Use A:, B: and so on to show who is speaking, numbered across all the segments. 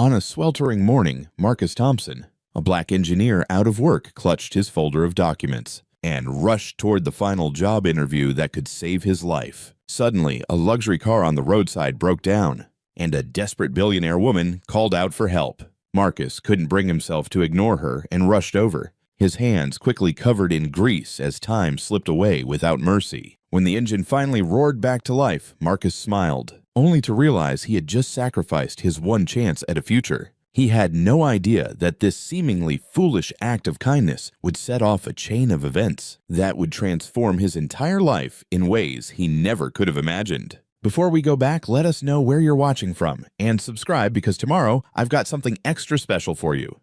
A: On a sweltering morning, Marcus Thompson, a black engineer out of work, clutched his folder of documents and rushed toward the final job interview that could save his life. Suddenly, a luxury car on the roadside broke down, and a desperate billionaire woman called out for help. Marcus couldn't bring himself to ignore her and rushed over, his hands quickly covered in grease as time slipped away without mercy. When the engine finally roared back to life, Marcus smiled, only to realize he had just sacrificed his one chance at a future. He had no idea that this seemingly foolish act of kindness would set off a chain of events that would transform his entire life in ways he never could have imagined. Before we go back, let us know where you're watching from and subscribe because tomorrow I've got something extra special for you.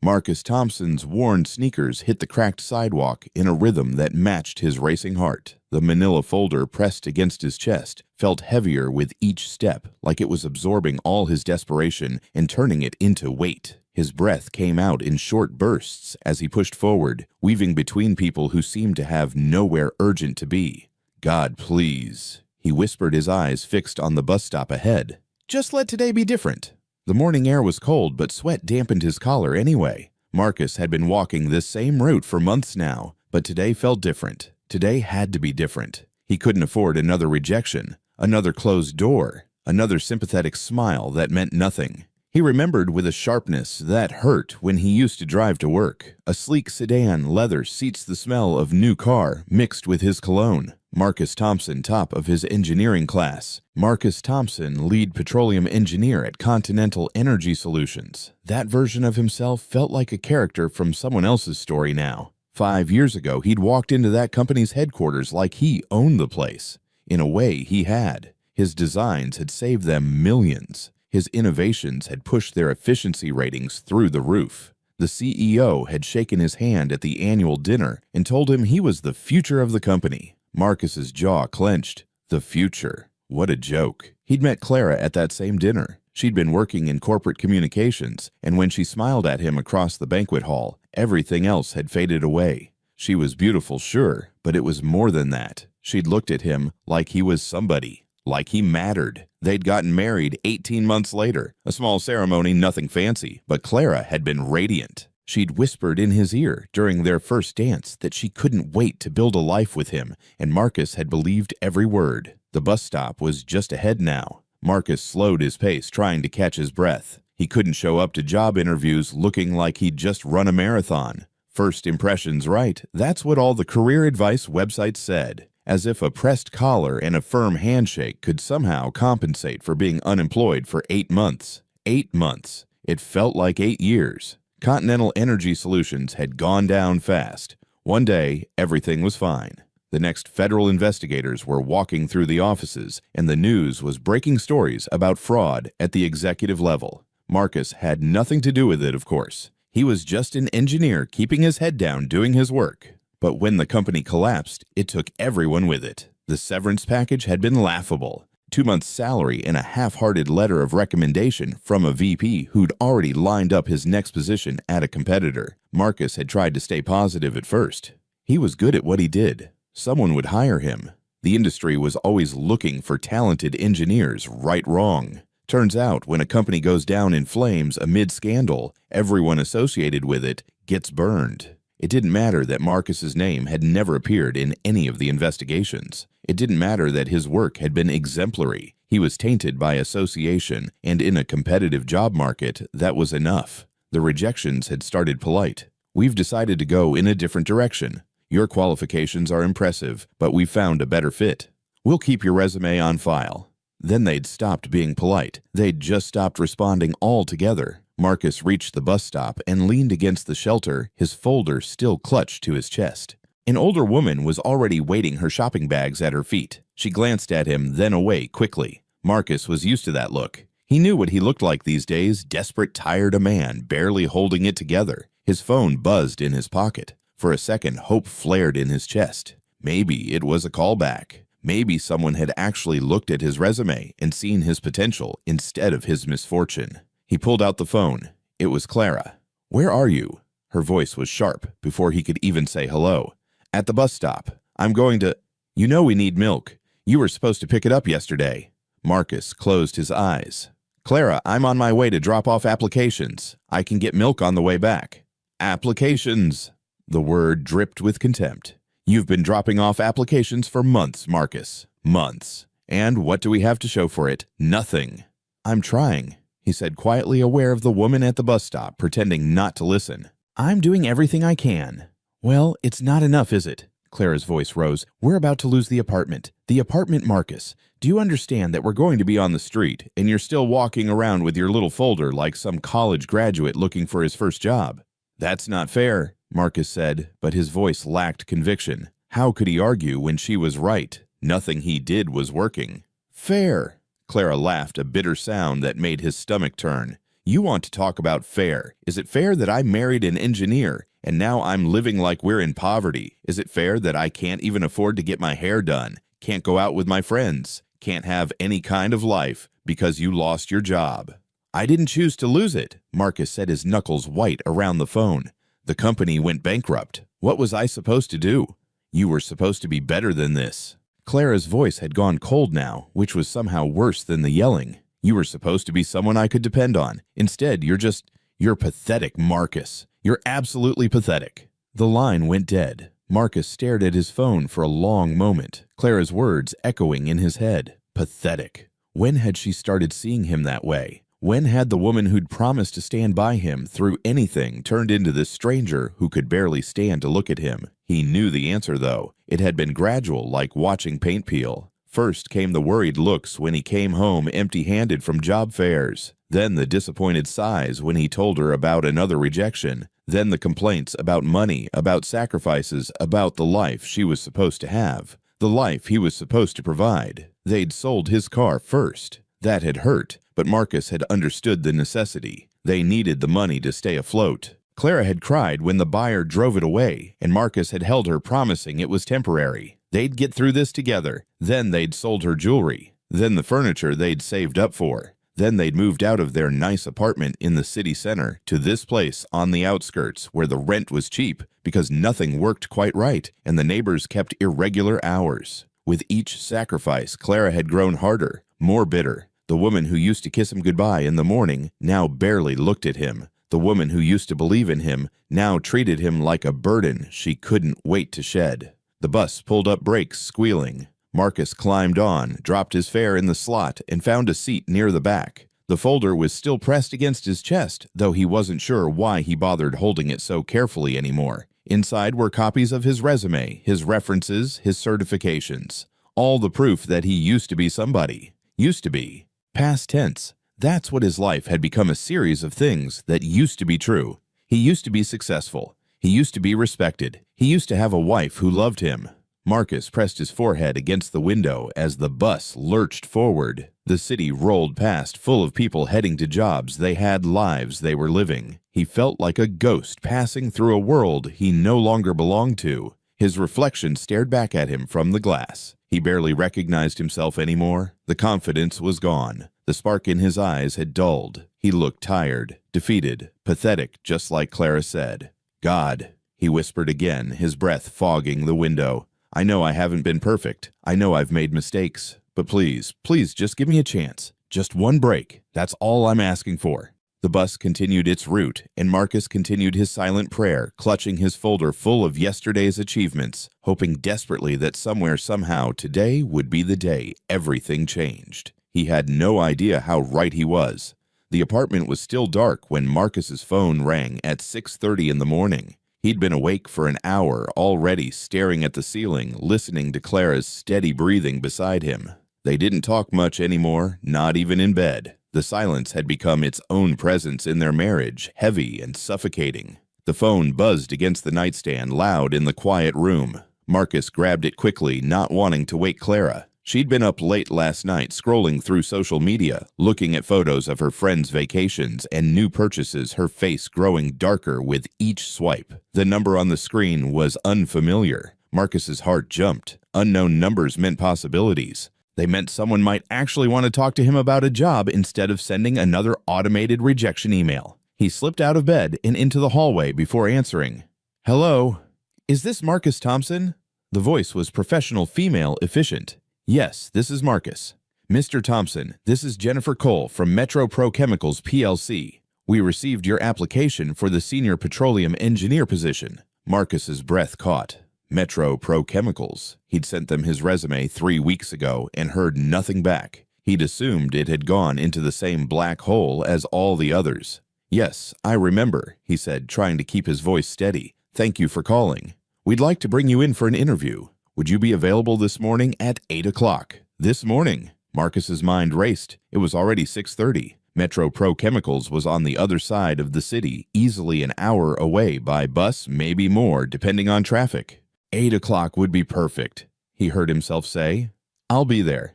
A: Marcus Thompson's worn sneakers hit the cracked sidewalk in a rhythm that matched his racing heart. The manila folder pressed against his chest felt heavier with each step, like it was absorbing all his desperation and turning it into weight. His breath came out in short bursts as he pushed forward, weaving between people who seemed to have nowhere urgent to be. "God, please," he whispered, his eyes fixed on the bus stop ahead. "Just let today be different." The morning air was cold, but sweat dampened his collar anyway. Marcus had been walking this same route for months now, but today felt different. Today had to be different. He couldn't afford another rejection, another closed door, another sympathetic smile that meant nothing. He remembered with a sharpness that hurt when he used to drive to work. A sleek sedan leather seats the smell of new car mixed with his cologne. Marcus Thompson, top of his engineering class. Marcus Thompson, lead petroleum engineer at Continental Energy Solutions. That version of himself felt like a character from someone else's story now. 5 years ago, he'd walked into that company's headquarters like he owned the place. In a way, he had. His designs had saved them millions. His innovations had pushed their efficiency ratings through the roof. The CEO had shaken his hand at the annual dinner and told him he was the future of the company. Marcus's jaw clenched. The future. What a joke. He'd met Clara at that same dinner. She'd been working in corporate communications, and when she smiled at him across the banquet hall, everything else had faded away. She was beautiful, sure, but it was more than that. She'd looked at him like he was somebody, like he mattered. They'd gotten married 18 months later. A small ceremony, nothing fancy, but Clara had been radiant. She'd whispered in his ear during their first dance that she couldn't wait to build a life with him, and Marcus had believed every word. The bus stop was just ahead now. Marcus slowed his pace, trying to catch his breath. He couldn't show up to job interviews looking like he'd just run a marathon. First impressions right, that's what all the career advice websites said. As if a pressed collar and a firm handshake could somehow compensate for being unemployed for 8 months. 8 months. It felt like 8 years. Continental Energy Solutions had gone down fast. One day, everything was fine. The next, federal investigators were walking through the offices, and the news was breaking stories about fraud at the executive level. Marcus had nothing to do with it, of course. He was just an engineer keeping his head down doing his work. But when the company collapsed, it took everyone with it. The severance package had been laughable. 2 months' salary and a half-hearted letter of recommendation from a VP who'd already lined up his next position at a competitor. Marcus had tried to stay positive at first. He was good at what he did. Someone would hire him. The industry was always looking for talented engineers, right wrong. Turns out, when a company goes down in flames amid scandal, everyone associated with it gets burned. It didn't matter that Marcus's name had never appeared in any of the investigations. It didn't matter that his work had been exemplary. He was tainted by association, and in a competitive job market, that was enough. The rejections had started polite. "We've decided to go in a different direction. Your qualifications are impressive, but we've found a better fit. We'll keep your resume on file." Then they'd stopped being polite. They'd just stopped responding altogether. Marcus reached the bus stop and leaned against the shelter, his folder still clutched to his chest. An older woman was already waiting her shopping bags at her feet. She glanced at him, then away quickly. Marcus was used to that look. He knew what he looked like these days, desperate, tired, a man, barely holding it together. His phone buzzed in his pocket. For a second, hope flared in his chest. Maybe it was a callback. Maybe someone had actually looked at his resume and seen his potential instead of his misfortune. He pulled out the phone. It was Clara. "Where are you?" Her voice was sharp before he could even say hello. "At the bus stop. I'm going to—" "You know we need milk. You were supposed to pick it up yesterday." Marcus closed his eyes. Clara, I'm on my way to drop off applications. I can get milk on the way back. Applications. The word dripped with contempt. You've been dropping off applications for months, Marcus. Months. And what do we have to show for it? Nothing. I'm trying, he said quietly, aware of the woman at the bus stop, pretending not to listen. I'm doing everything I can. Well, it's not enough, is it? Clara's voice rose. We're about to lose the apartment. The apartment, Marcus. Do you understand that we're going to be on the street, and you're still walking around with your little folder like some college graduate looking for his first job? That's not fair, Marcus said, but his voice lacked conviction. How could he argue when she was right? Nothing he did was working. Fair. Clara laughed, a bitter sound that made his stomach turn. You want to talk about fair. Is it fair that I married an engineer, and now I'm living like we're in poverty? Is it fair that I can't even afford to get my hair done, can't go out with my friends, can't have any kind of life because you lost your job? I didn't choose to lose it, Marcus said, his knuckles white around the phone. The company went bankrupt. What was I supposed to do? You were supposed to be better than this. Clara's voice had gone cold now, which was somehow worse than the yelling. You were supposed to be someone I could depend on. Instead, you're pathetic, Marcus. You're absolutely pathetic. The line went dead. Marcus stared at his phone for a long moment, Clara's words echoing in his head. Pathetic. When had she started seeing him that way? When had the woman who'd promised to stand by him through anything turned into this stranger who could barely stand to look at him? He knew the answer, though. It had been gradual, like watching paint peel. First came the worried looks when he came home empty-handed from job fairs. Then the disappointed sighs when he told her about another rejection. Then the complaints about money, about sacrifices, about the life she was supposed to have, the life he was supposed to provide. They'd sold his car first. That had hurt, but Marcus had understood the necessity. They needed the money to stay afloat. Clara had cried when the buyer drove it away, and Marcus had held her, promising it was temporary. They'd get through this together. Then they'd sold her jewelry. Then the furniture they'd saved up for. Then they'd moved out of their nice apartment in the city center to this place on the outskirts where the rent was cheap because nothing worked quite right and the neighbors kept irregular hours. With each sacrifice, Clara had grown harder, more bitter. The woman who used to kiss him goodbye in the morning now barely looked at him. The woman who used to believe in him now treated him like a burden she couldn't wait to shed. The bus pulled up brakes, squealing. Marcus climbed on, dropped his fare in the slot, and found a seat near the back. The folder was still pressed against his chest, though he wasn't sure why he bothered holding it so carefully anymore. Inside were copies of his resume, his references, his certifications. All the proof that he used to be somebody. Used to be. Past tense. That's what his life had become, a series of things that used to be true. He used to be successful. He used to be respected. He used to have a wife who loved him. Marcus pressed his forehead against the window as the bus lurched forward. The city rolled past, full of people heading to jobs they had, lives they were living. He felt like a ghost passing through a world he no longer belonged to. His reflection stared back at him from the glass. He barely recognized himself anymore. The confidence was gone. The spark in his eyes had dulled. He looked tired, defeated, pathetic, just like Clara said. God, he whispered again, his breath fogging the window. I know I haven't been perfect. I know I've made mistakes. But please, please just give me a chance. Just one break. That's all I'm asking for. The bus continued its route, and Marcus continued his silent prayer, clutching his folder full of yesterday's achievements, hoping desperately that somewhere, somehow, today would be the day everything changed. He had no idea how right he was. The apartment was still dark when Marcus's phone rang at 6:30 in the morning. He'd been awake for an hour already, staring at the ceiling, listening to Clara's steady breathing beside him. They didn't talk much anymore, not even in bed. The silence had become its own presence in their marriage, heavy and suffocating. The phone buzzed against the nightstand, loud in the quiet room. Marcus grabbed it quickly, not wanting to wake Clara. She'd been up late last night, scrolling through social media, looking at photos of her friends' vacations and new purchases, her face growing darker with each swipe. The number on the screen was unfamiliar. Marcus's heart jumped. Unknown numbers meant possibilities. They meant someone might actually want to talk to him about a job instead of sending another automated rejection email. He slipped out of bed and into the hallway before answering. Hello? Is this Marcus Thompson? The voice was professional, female, efficient. Yes, this is Marcus. Mr. Thompson, this is Jennifer Cole from Metro Pro Chemicals PLC. We received your application for the senior petroleum engineer position. Marcus's breath caught. Metro Pro Chemicals. He'd sent them his resume 3 weeks ago and heard nothing back. He'd assumed it had gone into the same black hole as all the others. Yes, I remember, he said, trying to keep his voice steady. Thank you for calling. We'd like to bring you in for an interview. Would you be available this morning at 8 o'clock? This morning? Marcus's mind raced. It was already 6:30. Metro Pro Chemicals was on the other side of the city, easily an hour away by bus, maybe more, depending on traffic. 8 o'clock would be perfect, he heard himself say. I'll be there.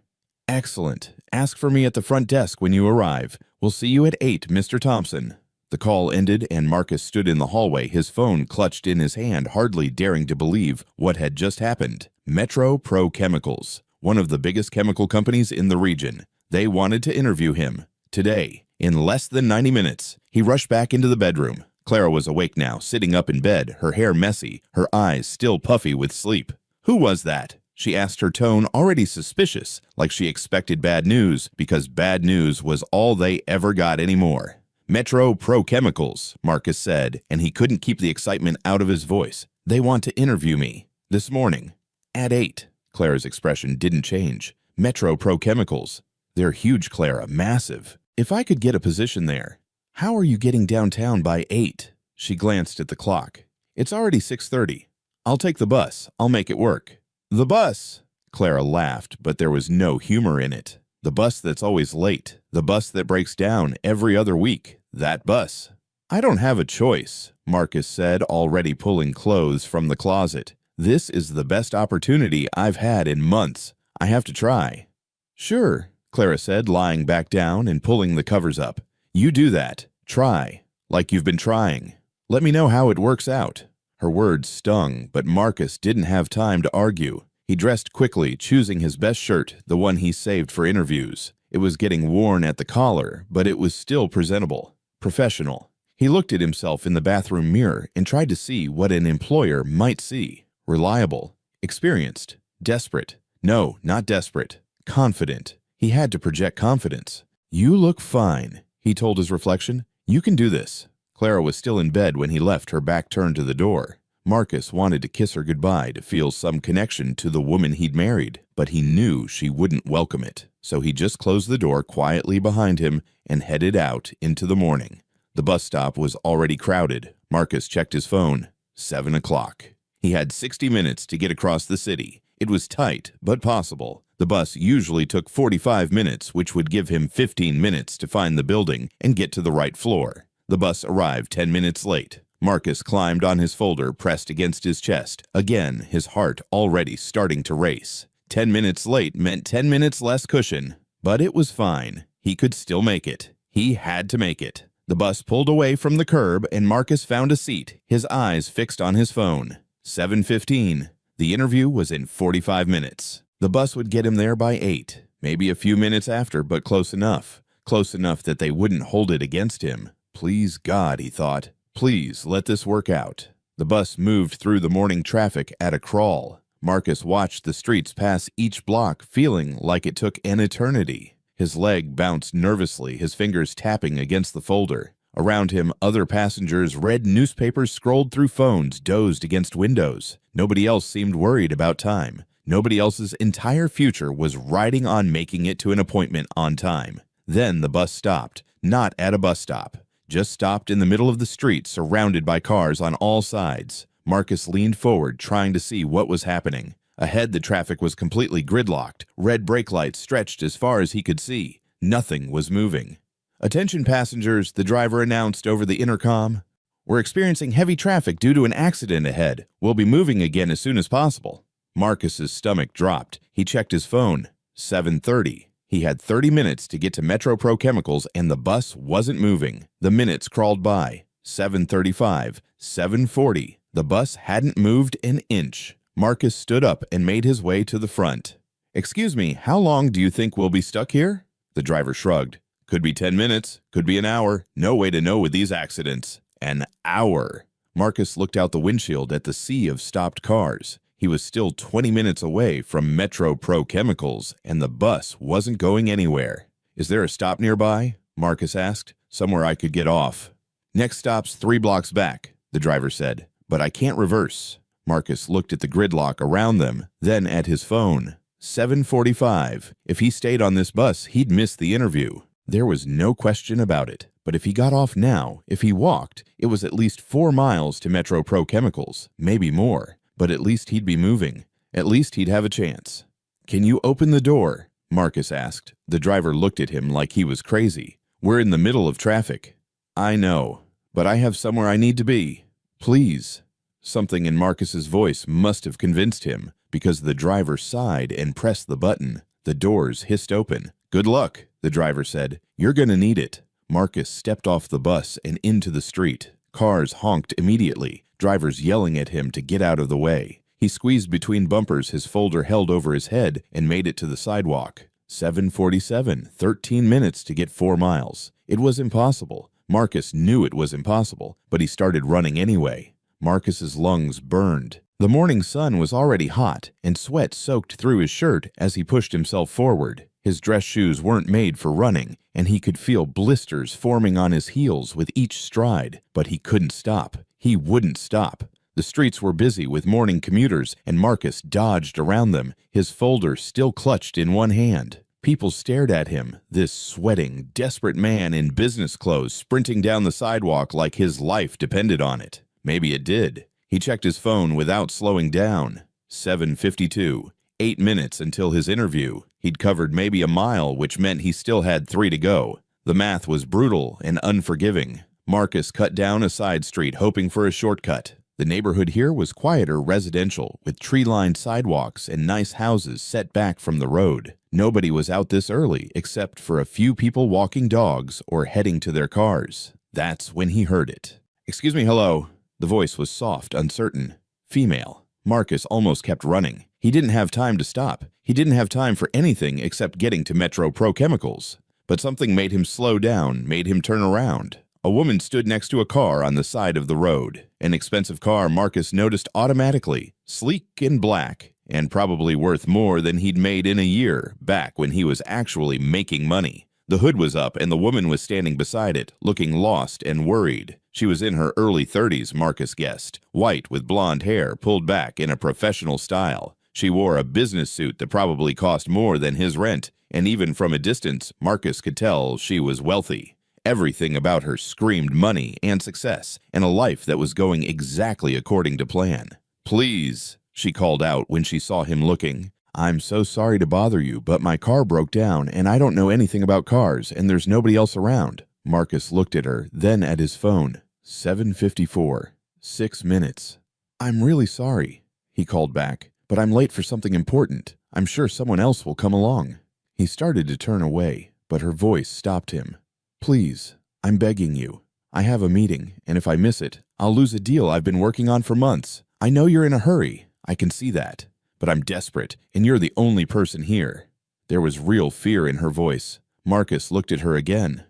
A: Excellent. Ask for me at the front desk when you arrive. We'll see you at 8, Mr. Thompson. The call ended and Marcus stood in the hallway, his phone clutched in his hand, hardly daring to believe what had just happened. Metro Pro Chemicals, one of the biggest chemical companies in the region. They wanted to interview him. Today, in less than 90 minutes, he rushed back into the bedroom. Clara was awake now, sitting up in bed, her hair messy, her eyes still puffy with sleep. Who was that? She asked, her tone already suspicious, like she expected bad news, because bad news was all they ever got anymore. Metro Pro Chemicals, Marcus said, and he couldn't keep the excitement out of his voice. They want to interview me. This morning. At 8. Clara's expression didn't change. Metro Pro Chemicals. They're huge, Clara, massive. If I could get a position there. How are you getting downtown by 8? She glanced at the clock. It's already 6:30. I'll take the bus. I'll make it work. The bus? Clara laughed, but there was no humor in it. The bus that's always late. The bus that breaks down every other week. That bus. I don't have a choice, Marcus said, already pulling clothes from the closet. This is the best opportunity I've had in months. I have to try. Sure, Clara said, lying back down and pulling the covers up. You do that. Try. Like you've been trying. Let me know how it works out. Her words stung, but Marcus didn't have time to argue. He dressed quickly, choosing his best shirt, the one he saved for interviews. It was getting worn at the collar, but it was still presentable. Professional. He looked at himself in the bathroom mirror and tried to see what an employer might see. Reliable. Experienced. Desperate. No, not desperate. Confident. He had to project confidence. You look fine, he told his reflection. You can do this. Clara was still in bed when he left, her back turned to the door. Marcus wanted to kiss her goodbye, to feel some connection to the woman he'd married, but he knew she wouldn't welcome it. So he just closed the door quietly behind him and headed out into the morning. The bus stop was already crowded. Marcus checked his phone. 7 o'clock. He had 60 minutes to get across the city. It was tight, but possible. The bus usually took 45 minutes, which would give him 15 minutes to find the building and get to the right floor. The bus arrived 10 minutes late. Marcus climbed on his folder pressed against his chest, again his heart already starting to race. 10 minutes late meant 10 minutes less cushion, but it was fine. He could still make it. He had to make it. The bus pulled away from the curb and Marcus found a seat, his eyes fixed on his phone. 7:15. The interview was in 45 minutes. The bus would get him there by 8, maybe a few minutes after, but close enough. Close enough that they wouldn't hold it against him. Please God, he thought. Please let this work out. The bus moved through the morning traffic at a crawl. Marcus watched the streets pass each block, feeling like it took an eternity. His leg bounced nervously, his fingers tapping against the folder. Around him, other passengers read newspapers, scrolled through phones, dozed against windows. Nobody else seemed worried about time. Nobody else's entire future was riding on making it to an appointment on time. Then the bus stopped, not at a bus stop. Just stopped in the middle of the street, surrounded by cars on all sides. Marcus leaned forward, trying to see what was happening. Ahead, the traffic was completely gridlocked. Red brake lights stretched as far as he could see. Nothing was moving. Attention passengers, the driver announced over the intercom. We're experiencing heavy traffic due to an accident ahead. We'll be moving again as soon as possible. Marcus's stomach dropped. He checked his phone. 7:30. He had 30 minutes to get to Metro Pro Chemicals and the bus wasn't moving. The minutes crawled by. 7:35. 7:40. The bus hadn't moved an inch. Marcus stood up and made his way to the front. Excuse me, how long do you think we'll be stuck here? The driver shrugged. Could be 10 minutes, could be an hour. No way to know with these accidents. An hour. Marcus looked out the windshield at the sea of stopped cars. He was still 20 minutes away from Metro Pro Chemicals, and the bus wasn't going anywhere. "Is there a stop nearby?" Marcus asked. "Somewhere I could get off." "Next stop's 3 blocks back," the driver said. "But I can't reverse." Marcus looked at the gridlock around them, then at his phone. 7:45. If he stayed on this bus, he'd miss the interview. There was no question about it. But if he got off now, if he walked, it was at least 4 miles to Metro Pro Chemicals, maybe more. But at least he'd be moving. At least he'd have a chance. "Can you open the door?" Marcus asked. The driver looked at him like he was crazy. "We're in the middle of traffic." "I know, but I have somewhere I need to be. Please." Something in Marcus's voice must have convinced him, because the driver sighed and pressed the button. The doors hissed open. "Good luck," the driver said. "You're gonna need it." Marcus stepped off the bus and into the street. Cars honked immediately, drivers yelling at him to get out of the way. He squeezed between bumpers his folder held over his head and made it to the sidewalk. 7:47, 13 minutes to get 4 miles. It was impossible. Marcus knew it was impossible, but he started running anyway. Marcus's lungs burned. The morning sun was already hot, and sweat soaked through his shirt as he pushed himself forward. His dress shoes weren't made for running, and he could feel blisters forming on his heels with each stride, but he couldn't stop. He wouldn't stop. The streets were busy with morning commuters, and Marcus dodged around them, his folder still clutched in one hand. People stared at him, this sweating, desperate man in business clothes sprinting down the sidewalk like his life depended on it. Maybe it did. He checked his phone without slowing down. 7:52. 8 minutes until his interview. He'd covered maybe a mile, which meant he still had 3 to go. The math was brutal and unforgiving. Marcus cut down a side street, hoping for a shortcut. The neighborhood here was quieter residential, with tree-lined sidewalks and nice houses set back from the road. Nobody was out this early, except for a few people walking dogs or heading to their cars. That's when he heard it. "Excuse me, hello." The voice was soft, uncertain. Female. Marcus almost kept running. He didn't have time to stop. He didn't have time for anything except getting to Metro Pro Chemicals. But something made him slow down, made him turn around. A woman stood next to a car on the side of the road. An expensive car Marcus noticed automatically, sleek and black, and probably worth more than he'd made in a year, back when he was actually making money. The hood was up and the woman was standing beside it, looking lost and worried. She was in her early 30s, Marcus guessed, white with blonde hair pulled back in a professional style. She wore a business suit that probably cost more than his rent, and even from a distance, Marcus could tell she was wealthy. Everything about her screamed money and success, and a life that was going exactly according to plan. "Please," she called out when she saw him looking. "I'm so sorry to bother you, but my car broke down, and I don't know anything about cars, and there's nobody else around." Marcus looked at her, then at his phone. 7:54. 6 minutes. "I'm really sorry," he called back, "but I'm late for something important. I'm sure someone else will come along." He started to turn away, but her voice stopped him. "Please, I'm begging you. I have a meeting, and if I miss it, I'll lose a deal I've been working on for months. I know you're in a hurry. I can see that. But I'm desperate, and you're the only person here." There was real fear in her voice. Marcus looked at her again.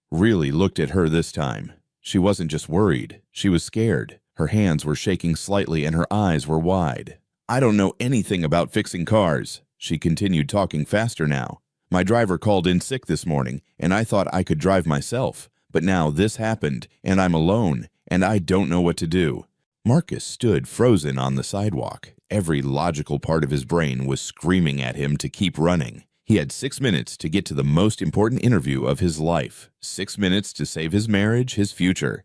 A: Really looked at her this time. She wasn't just worried. She was scared. Her hands were shaking slightly and her eyes were wide. "I don't know anything about fixing cars," she continued, talking faster now. "My driver called in sick this morning, and I thought I could drive myself. But now this happened, and I'm alone, and I don't know what to do." Marcus stood frozen on the sidewalk. Every logical part of his brain was screaming at him to keep running. He had 6 minutes to get to the most important interview of his life. 6 minutes to save his marriage, his future.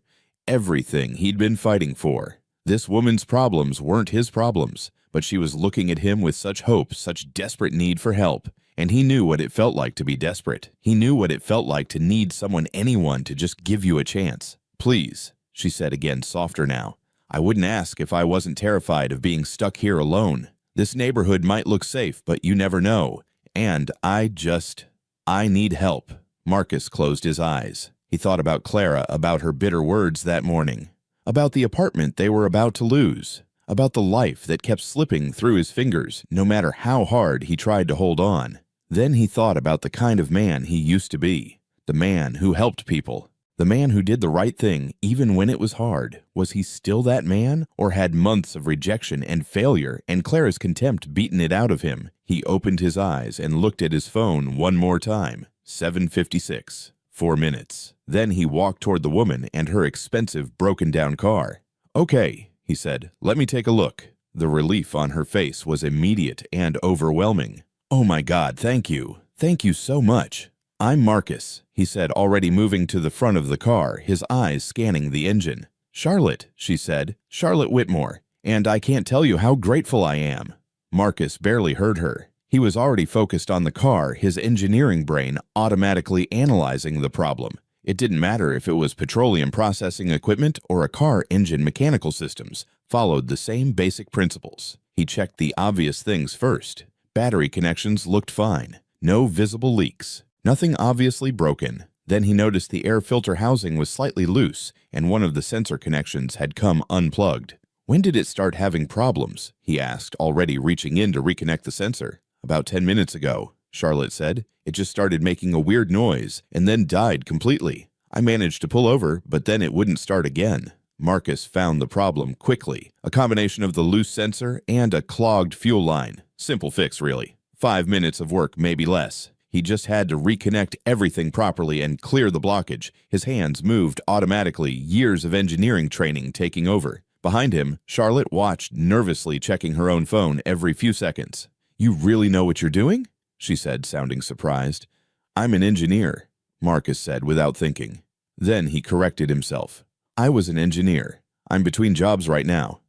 A: Everything he'd been fighting for. This woman's problems weren't his problems, but she was looking at him with such hope, such desperate need for help. And he knew what it felt like to be desperate. He knew what it felt like to need someone, anyone, to just give you a chance. "Please," she said again, softer now. "I wouldn't ask if I wasn't terrified of being stuck here alone. This neighborhood might look safe, but you never know. And I need help." Marcus closed his eyes. He thought about Clara, about her bitter words that morning, about the apartment they were about to lose, about the life that kept slipping through his fingers no matter how hard he tried to hold on. Then he thought about the kind of man he used to be, the man who helped people, The man who did the right thing even when it was hard. Was he still that man, or had months of rejection and failure and Clara's contempt beaten it out of him? He opened his eyes and looked at his phone one more time. 7:56. 4 minutes. Then he walked toward the woman and her expensive broken-down car. "Okay," he said, "let me take a look." The relief on her face was immediate and overwhelming. "Oh my God, thank you. Thank you so much." "I'm Marcus," he said, already moving to the front of the car, his eyes scanning the engine. "Charlotte," she said, "Charlotte Whitmore, and I can't tell you how grateful I am." Marcus barely heard her. He was already focused on the car, his engineering brain automatically analyzing the problem. It didn't matter if it was petroleum processing equipment or a car engine mechanical systems, followed the same basic principles. He checked the obvious things first. Battery connections looked fine. No visible leaks. Nothing obviously broken. Then he noticed the air filter housing was slightly loose, and one of the sensor connections had come unplugged. "When did it start having problems?" he asked, already reaching in to reconnect the sensor. "About 10 minutes ago," Charlotte said. "It just started making a weird noise, and then died completely. I managed to pull over, but then it wouldn't start again." Marcus found the problem quickly. A combination of the loose sensor and a clogged fuel line. Simple fix, really. 5 minutes of work, maybe less. He just had to reconnect everything properly and clear the blockage. His hands moved automatically, years of engineering training taking over. Behind him, Charlotte watched, nervously checking her own phone every few seconds. "You really know what you're doing?" she said, sounding surprised. "I'm an engineer," Marcus said without thinking. Then he corrected himself. "I was an engineer. I'm between jobs right now."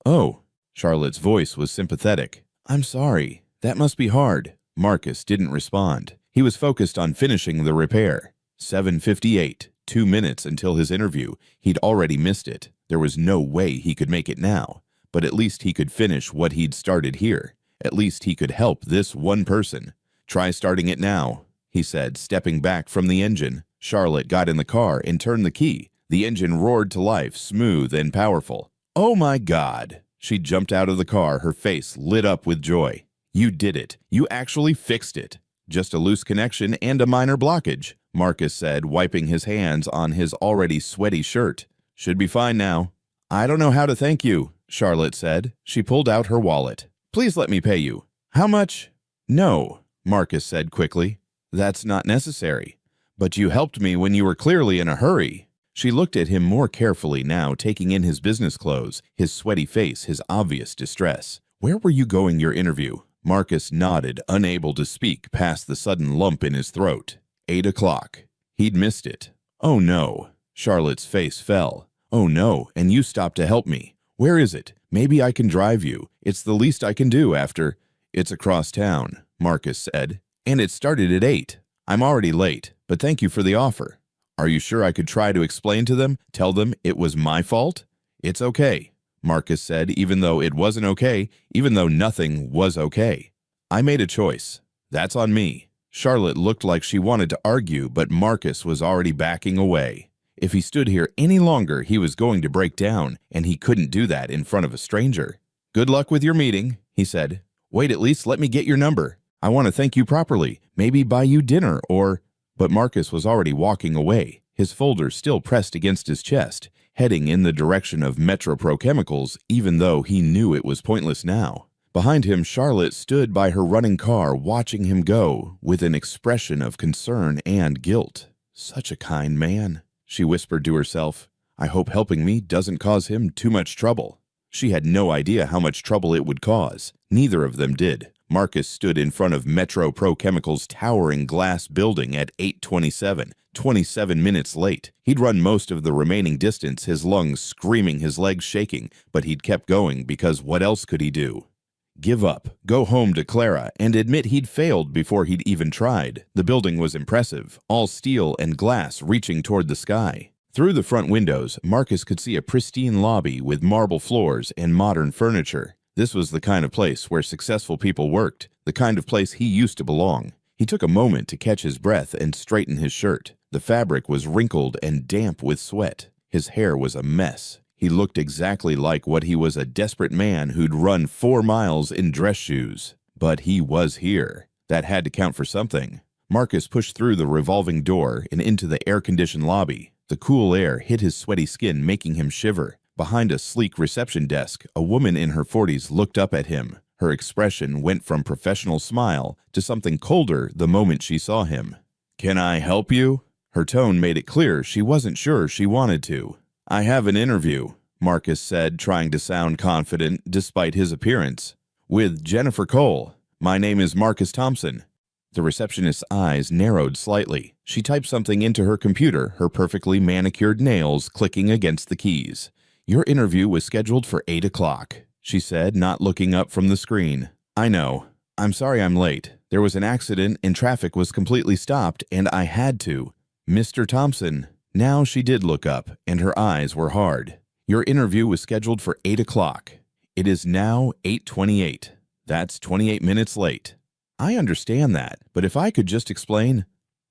A: "Oh," Charlotte's voice was sympathetic. "I'm sorry. That must be hard." Marcus didn't respond. He was focused on finishing the repair. 7:58, 2 minutes until his interview. He'd already missed it. There was no way he could make it now. But at least he could finish what he'd started here. At least he could help this one person. "Try starting it now," he said, stepping back from the engine. Charlotte got in the car and turned the key. The engine roared to life, smooth and powerful. "Oh my God!" She jumped out of the car, her face lit up with joy. "You did it. You actually fixed it." "Just a loose connection and a minor blockage," Marcus said, wiping his hands on his already sweaty shirt. "Should be fine now." "I don't know how to thank you," Charlotte said. She pulled out her wallet. "Please let me pay you." "How much?" "No," Marcus said quickly. "That's not necessary. But you helped me when you were clearly in a hurry." She looked at him more carefully now, taking in his business clothes, his sweaty face, his obvious distress. "Where were you going your interview?" Marcus nodded, unable to speak past the sudden lump in his throat. 8 o'clock. He'd missed it. "Oh no." Charlotte's face fell. "Oh no, and you stopped to help me. Where is it? Maybe I can drive you. It's the least I can do after—" "It's across town," Marcus said. "And it started at 8. I'm already late, but thank you for the offer." "Are you sure I could try to explain to them, tell them it was my fault?" "It's okay," Marcus said, even though it wasn't okay, even though nothing was okay. "I made a choice. That's on me." Charlotte looked like she wanted to argue, but Marcus was already backing away. If he stood here any longer, he was going to break down, and he couldn't do that in front of a stranger. "Good luck with your meeting," he said. "Wait, at least let me get your number. I want to thank you properly, maybe buy you dinner or—" But Marcus was already walking away, his folder still pressed against his chest, heading in the direction of Metro Pro Chemicals, even though he knew it was pointless now. Behind him, Charlotte stood by her running car, watching him go, with an expression of concern and guilt. "Such a kind man," she whispered to herself. "I hope helping me doesn't cause him too much trouble." She had no idea how much trouble it would cause. Neither of them did. Marcus stood in front of Metro Pro Chemicals' towering glass building at 8:27, 27 minutes late. He'd run most of the remaining distance, his lungs screaming, his legs shaking, but he'd kept going because what else could he do? Give up, go home to Clara, and admit he'd failed before he'd even tried. The building was impressive, all steel and glass reaching toward the sky. Through the front windows, Marcus could see a pristine lobby with marble floors and modern furniture. This was the kind of place where successful people worked, the kind of place he used to belong. He took a moment to catch his breath and straighten his shirt. The fabric was wrinkled and damp with sweat. His hair was a mess. He looked exactly like what he was, a desperate man who'd run 4 miles in dress shoes. But he was here. That had to count for something. Marcus pushed through the revolving door and into the air-conditioned lobby. The cool air hit his sweaty skin, making him shiver. Behind a sleek reception desk, a woman in her 40s looked up at him. Her expression went from professional smile to something colder the moment she saw him. "Can I help you?" Her tone made it clear she wasn't sure she wanted to. "I have an interview," Marcus said, trying to sound confident despite his appearance. "With Jennifer Cole. My name is Marcus Thompson." The receptionist's eyes narrowed slightly. She typed something into her computer, her perfectly manicured nails clicking against the keys. "Your interview was scheduled for 8 o'clock, she said, not looking up from the screen. "I know. I'm sorry I'm late. There was an accident and traffic was completely stopped and I had to." "Mr. Thompson." Now she did look up, and her eyes were hard. "Your interview was scheduled for 8 o'clock. It is now 8:28. That's 28 minutes late." "I understand that, but if I could just explain—"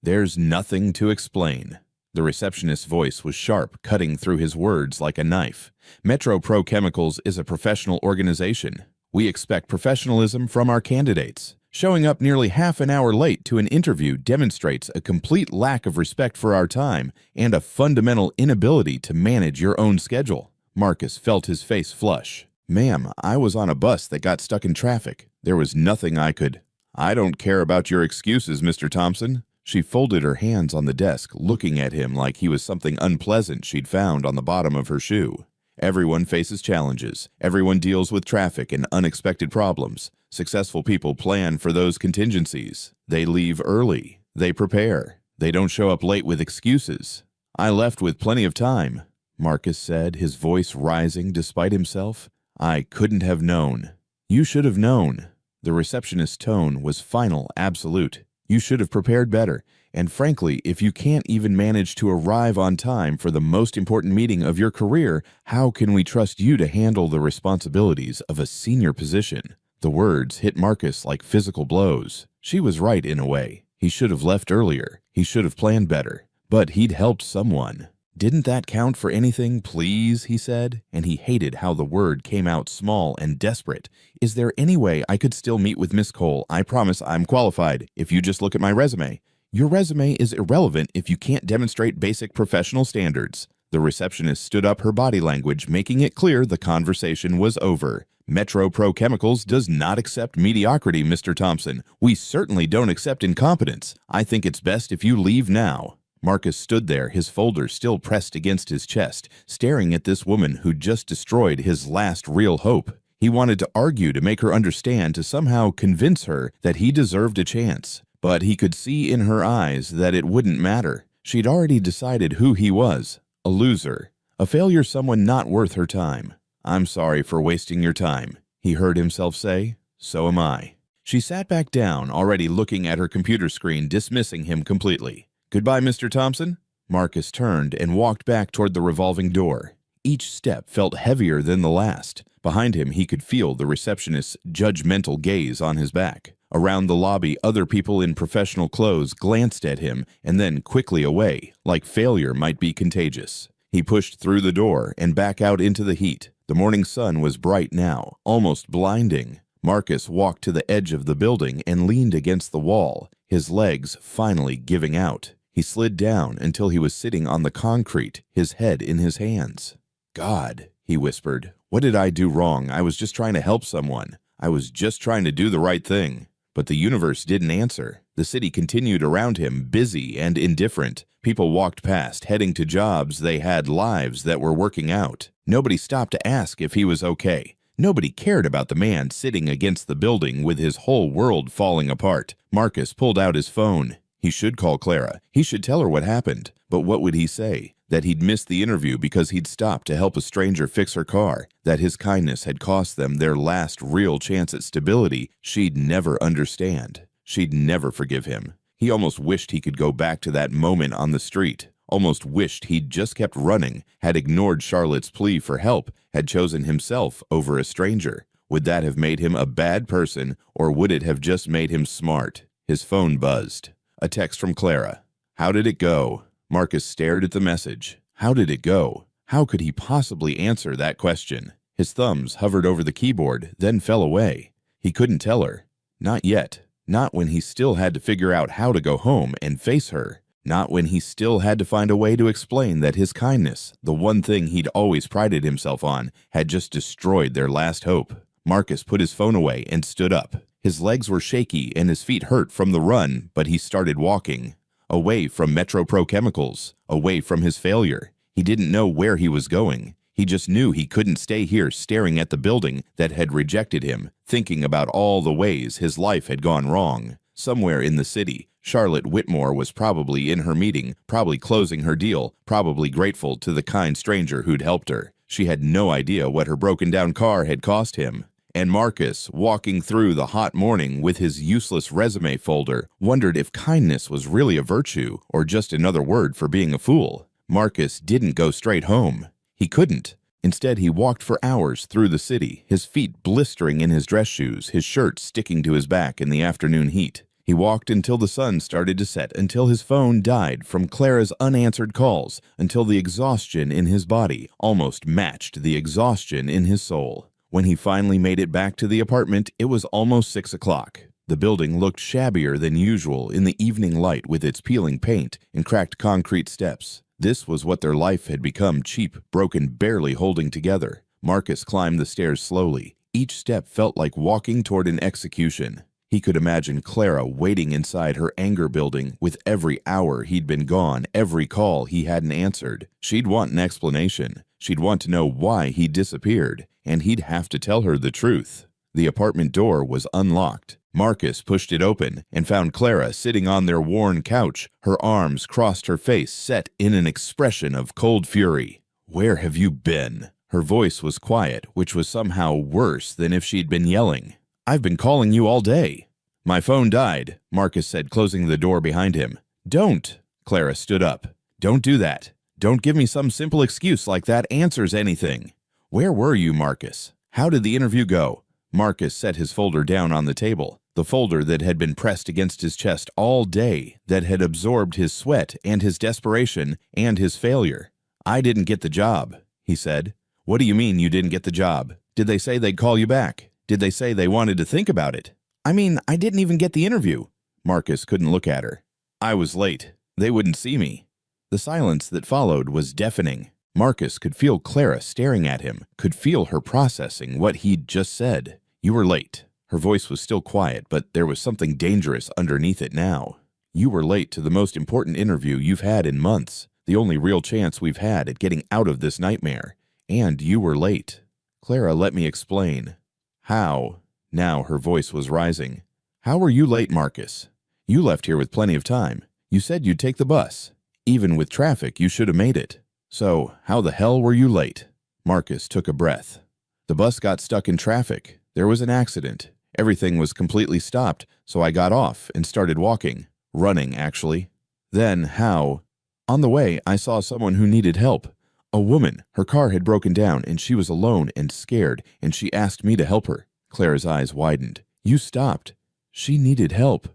A: "There's nothing to explain." The receptionist's voice was sharp, cutting through his words like a knife. "Metro Pro Chemicals is a professional organization. We expect professionalism from our candidates. Showing up nearly half an hour late to an interview demonstrates a complete lack of respect for our time and a fundamental inability to manage your own schedule." Marcus felt his face flush. "Ma'am, I was on a bus that got stuck in traffic. There was nothing I could—" "I don't care about your excuses, Mr. Thompson." She folded her hands on the desk, looking at him like he was something unpleasant she'd found on the bottom of her shoe. "Everyone faces challenges. Everyone deals with traffic and unexpected problems. Successful people plan for those contingencies. They leave early. They prepare. They don't show up late with excuses." "I left with plenty of time," Marcus said, his voice rising despite himself. "I couldn't have known." "You should have known." The receptionist's tone was final, absolute. "You should have prepared better. And frankly, if you can't even manage to arrive on time for the most important meeting of your career, how can we trust you to handle the responsibilities of a senior position?" The words hit Marcus like physical blows. She was right in a way. He should have left earlier. He should have planned better. But he'd helped someone. "Didn't that count for anything, please?" he said, and he hated how the word came out small and desperate. "Is there any way I could still meet with Miss Cole? I promise I'm qualified if you just look at my resume." "Your resume is irrelevant if you can't demonstrate basic professional standards." The receptionist stood up, her body language making it clear the conversation was over. "Metro Pro Chemicals does not accept mediocrity, Mr. Thompson. We certainly don't accept incompetence. I think it's best if you leave now." Marcus stood there, his folder still pressed against his chest, staring at this woman who'd just destroyed his last real hope. He wanted to argue, to make her understand, to somehow convince her that he deserved a chance. But he could see in her eyes that it wouldn't matter. She'd already decided who he was. A loser. A failure, someone not worth her time. "I'm sorry for wasting your time," he heard himself say. "So am I." She sat back down, already looking at her computer screen, dismissing him completely. "Goodbye, Mr. Thompson." Marcus turned and walked back toward the revolving door. Each step felt heavier than the last. Behind him, he could feel the receptionist's judgmental gaze on his back. Around the lobby, other people in professional clothes glanced at him and then quickly away, like failure might be contagious. He pushed through the door and back out into the heat. The morning sun was bright now, almost blinding. Marcus walked to the edge of the building and leaned against the wall, his legs finally giving out. He slid down until he was sitting on the concrete, his head in his hands. "God," he whispered, "what did I do wrong? I was just trying to help someone. I was just trying to do the right thing." But the universe didn't answer. The city continued around him, busy and indifferent. People walked past, heading to jobs they had, lives that were working out. Nobody stopped to ask if he was okay. Nobody cared about the man sitting against the building with his whole world falling apart. Marcus pulled out his phone. He should call Clara. He should tell her what happened. But what would he say? That he'd missed the interview because he'd stopped to help a stranger fix her car. That his kindness had cost them their last real chance at stability. She'd never understand. She'd never forgive him. He almost wished he could go back to that moment on the street. Almost wished he'd just kept running, had ignored Charlotte's plea for help, had chosen himself over a stranger. Would that have made him a bad person, or would it have just made him smart? His phone buzzed. A text from Clara. "How did it go?" Marcus stared at the message. How did it go? How could he possibly answer that question? His thumbs hovered over the keyboard, then fell away. He couldn't tell her. Not yet. Not when he still had to figure out how to go home and face her. Not when he still had to find a way to explain that his kindness, the one thing he'd always prided himself on, had just destroyed their last hope. Marcus put his phone away and stood up. His legs were shaky and his feet hurt from the run, but he started walking. Away from Metro Pro Chemicals, away from his failure. He didn't know where he was going. He just knew he couldn't stay here staring at the building that had rejected him, thinking about all the ways his life had gone wrong. Somewhere in the city, Charlotte Whitmore was probably in her meeting, probably closing her deal, probably grateful to the kind stranger who'd helped her. She had no idea what her broken-down car had cost him. And Marcus, walking through the hot morning with his useless resume folder, wondered if kindness was really a virtue or just another word for being a fool. Marcus didn't go straight home. He couldn't. Instead, he walked for hours through the city, his feet blistering in his dress shoes, his shirt sticking to his back in the afternoon heat. He walked until the sun started to set, until his phone died from Clara's unanswered calls, until the exhaustion in his body almost matched the exhaustion in his soul. When he finally made it back to the apartment, it was almost 6 o'clock. The building looked shabbier than usual in the evening light with its peeling paint and cracked concrete steps. This was what their life had become, cheap, broken, barely holding together. Marcus climbed the stairs slowly. Each step felt like walking toward an execution. He could imagine Clara waiting inside her anger building with every hour he'd been gone, every call he hadn't answered. She'd want an explanation. She'd want to know why he disappeared, and he'd have to tell her the truth. The apartment door was unlocked. Marcus pushed it open and found Clara sitting on their worn couch, her arms crossed, her face set in an expression of cold fury. "Where have you been?" Her voice was quiet, which was somehow worse than if she'd been yelling. "I've been calling you all day." "My phone died," Marcus said, closing the door behind him. "Don't." Clara stood up. "Don't do that. Don't give me some simple excuse like that answers anything." "Where were you, Marcus? How did the interview go?" Marcus set his folder down on the table, the folder that had been pressed against his chest all day, that had absorbed his sweat and his desperation and his failure. "I didn't get the job," he said. "What do you mean you didn't get the job? Did they say they'd call you back? Did they say they wanted to think about it?" "I mean, I didn't even get the interview." Marcus couldn't look at her. "I was late. They wouldn't see me." The silence that followed was deafening. Marcus could feel Clara staring at him, could feel her processing what he'd just said. "You were late." Her voice was still quiet, but there was something dangerous underneath it now. "You were late to the most important interview you've had in months, the only real chance we've had at getting out of this nightmare. And you were late." "Clara, let me explain." "How?" Now her voice was rising. "How were you late, Marcus? You left here with plenty of time. You said you'd take the bus. Even with traffic, you should have made it. So, how the hell were you late?" Marcus took a breath. "The bus got stuck in traffic. There was an accident. Everything was completely stopped, so I got off and started walking. Running, actually. Then, how? On the way, I saw someone who needed help. A woman. Her car had broken down, and she was alone and scared, and she asked me to help her." Clara's eyes widened. "You stopped. She needed help."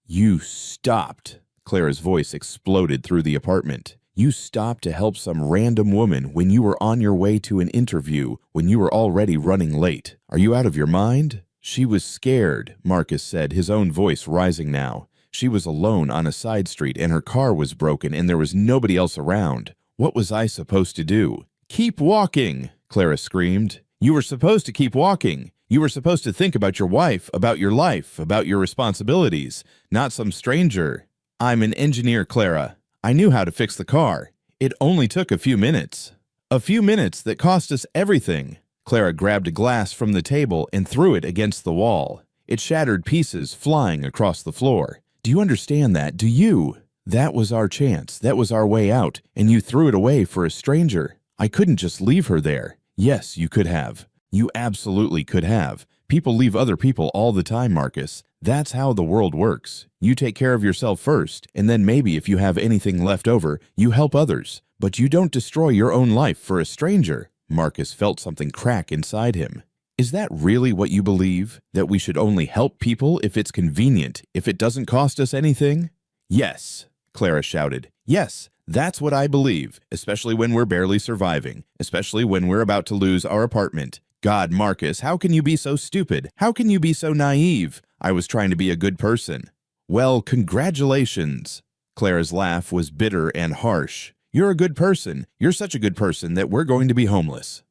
A: "You stopped." Clara's voice exploded through the apartment. "You stopped to help some random woman when you were on your way to an interview, when you were already running late. Are you out of your mind?" "She was scared," Marcus said, his own voice rising now. "She was alone on a side street and her car was broken and there was nobody else around. What was I supposed to do?" "Keep walking," Clara screamed. "You were supposed to keep walking. You were supposed to think about your wife, about your life, about your responsibilities, not some stranger." "I'm an engineer, Clara. I knew how to fix the car. It only took a few minutes." "A few minutes that cost us everything." Clara grabbed a glass from the table and threw it against the wall. It shattered pieces, flying across the floor. "Do you understand that? Do you? That was our chance. That was our way out, and you threw it away for a stranger. I couldn't just leave her there." "Yes, you could have. You absolutely could have. People leave other people all the time, Marcus. That's how the world works. You take care of yourself first, and then maybe if you have anything left over, you help others. But you don't destroy your own life for a stranger." Marcus felt something crack inside him. "Is that really what you believe? That we should only help people if it's convenient, if it doesn't cost us anything?" "Yes," Clara shouted. "Yes, that's what I believe, especially when we're barely surviving, especially when we're about to lose our apartment. God, Marcus, how can you be so stupid? How can you be so naive? I was trying to be a good person." "Well, congratulations." Clara's laugh was bitter and harsh. "You're a good person. You're such a good person that we're going to be homeless.